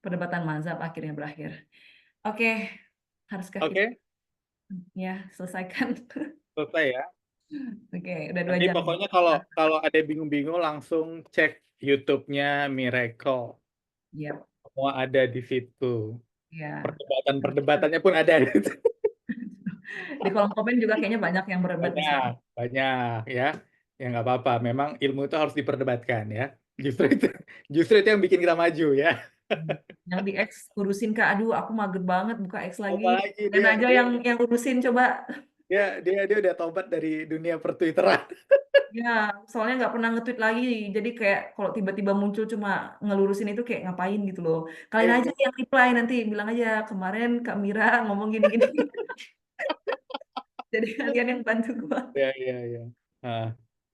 Perdebatan mazhab akhirnya berakhir. Oke, haruskah kita Oke, ya selesaikan? selesai ya. Oke, udah 2 Nanti jam. pokoknya kalau kalau ada bingung-bingung langsung cek YouTube-nya Miracle. Iya, Semua ada di situ. ya. Perdebatan-perdebatannya pun ada di situ. Di kolom komen juga kayaknya banyak yang berdebat di situ. Banyak, banyak ya. Ya nggak apa-apa. Memang ilmu itu harus diperdebatkan ya. Justru itu, justru itu yang bikin kita maju ya. Yang di X urusin Kak, aduh aku mager banget buka X lagi. Apalagi Dan dia aja dia yang urusin coba. dia udah tobat dari dunia pertwitteran. Ya, soalnya nggak pernah nge-tweet lagi. Jadi kayak kalau tiba-tiba muncul cuma ngelurusin itu kayak ngapain gitu loh. Kalian aja yang reply nanti bilang aja kemarin Kak Mira ngomong gini-gini. Jadi kalian yang bantu gua. Iya, iya, iya. Ah,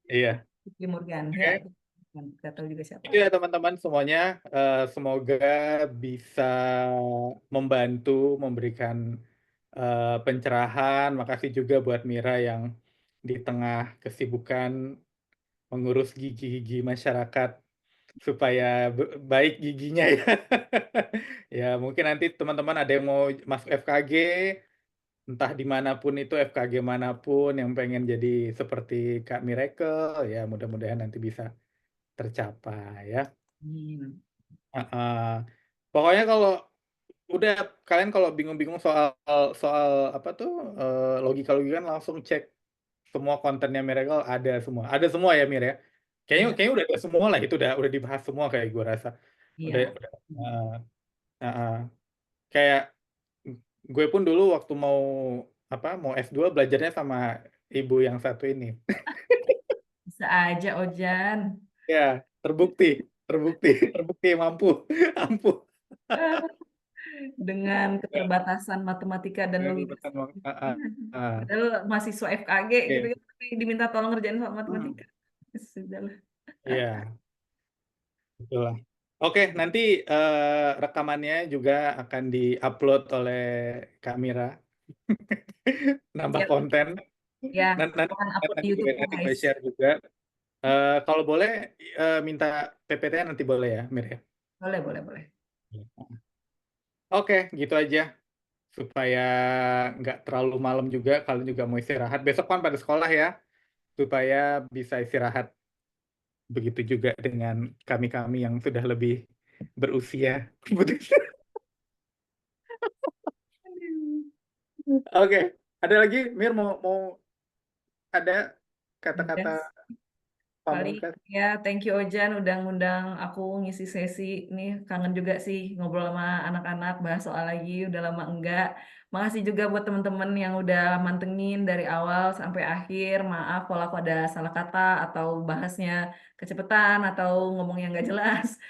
iya. Oke, Morgan. Ya, Oke. nggak tahu juga siapa. Itu ya teman-teman semuanya. Semoga bisa membantu memberikan pencerahan. Makasih juga buat Mira yang di tengah kesibukan mengurus gigi-gigi masyarakat supaya baik giginya ya. Ya, mungkin nanti teman-teman ada yang mau masuk FKG, entah dimanapun itu FKG manapun yang pengen jadi seperti Kak Miracle, ya mudah-mudahan nanti bisa tercapai ya. Hmm. Heeh. Pokoknya kalau udah kalian kalau bingung-bingung soal soal apa tuh logika-logika langsung cek semua kontennya Miracle ada semua ya Mir ya. Kayaknya Ya, kayaknya udah ada semua lah itu udah dibahas semua kayak gue rasa. Udah, iya. udah heeh. Kayak gue pun dulu waktu mau apa mau S2 belajarnya sama ibu yang satu ini. Bisa aja Ojan. Ya, terbukti, terbukti, terbukti mampu, ampuh. Dengan Ya, keterbatasan matematika dan ya, logika. bukan, ah, Padahal mahasiswa FKG gitu oke. ya, tapi diminta tolong ngerjain Hmm, matematika. Sudahlah. iya, itulah. Oke, nanti rekamannya juga akan diupload oleh Kak Mira. Nambah Siap. konten. Ya, Nanti, aku akan upload di YouTube nanti gue guys. share juga. Kalau boleh minta PPT nanti boleh ya, Mir ya. Boleh, boleh, boleh. Oke, gitu aja. Supaya nggak terlalu malam juga, kalian juga mau istirahat. Besok kan pada sekolah ya, supaya bisa istirahat. Begitu juga dengan kami-kami yang sudah lebih berusia. Oke, ada lagi, Mir mau ada kata-kata Udah. Paling Pamungkas. ya, thank you Ojan udah ngundang aku ngisi sesi nih. Kangen juga sih ngobrol sama anak-anak, bahas soal lagi, udah lama enggak. Makasih juga buat teman-teman yang udah mantengin dari awal sampai akhir. Maaf kalau aku ada salah kata atau bahasnya kecepatan atau ngomongnya nggak jelas.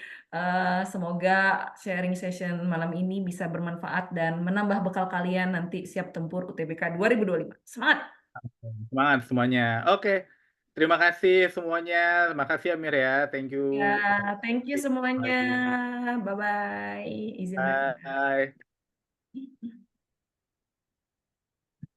Semoga sharing session malam ini bisa bermanfaat dan menambah bekal kalian nanti siap tempur UTBK 2025. Semangat! Semangat semuanya. Oke. Terima kasih semuanya. Terima kasih Amir ya. Thank you. Ya, thank you semuanya. Lagi. Bye-bye. Izin Bye.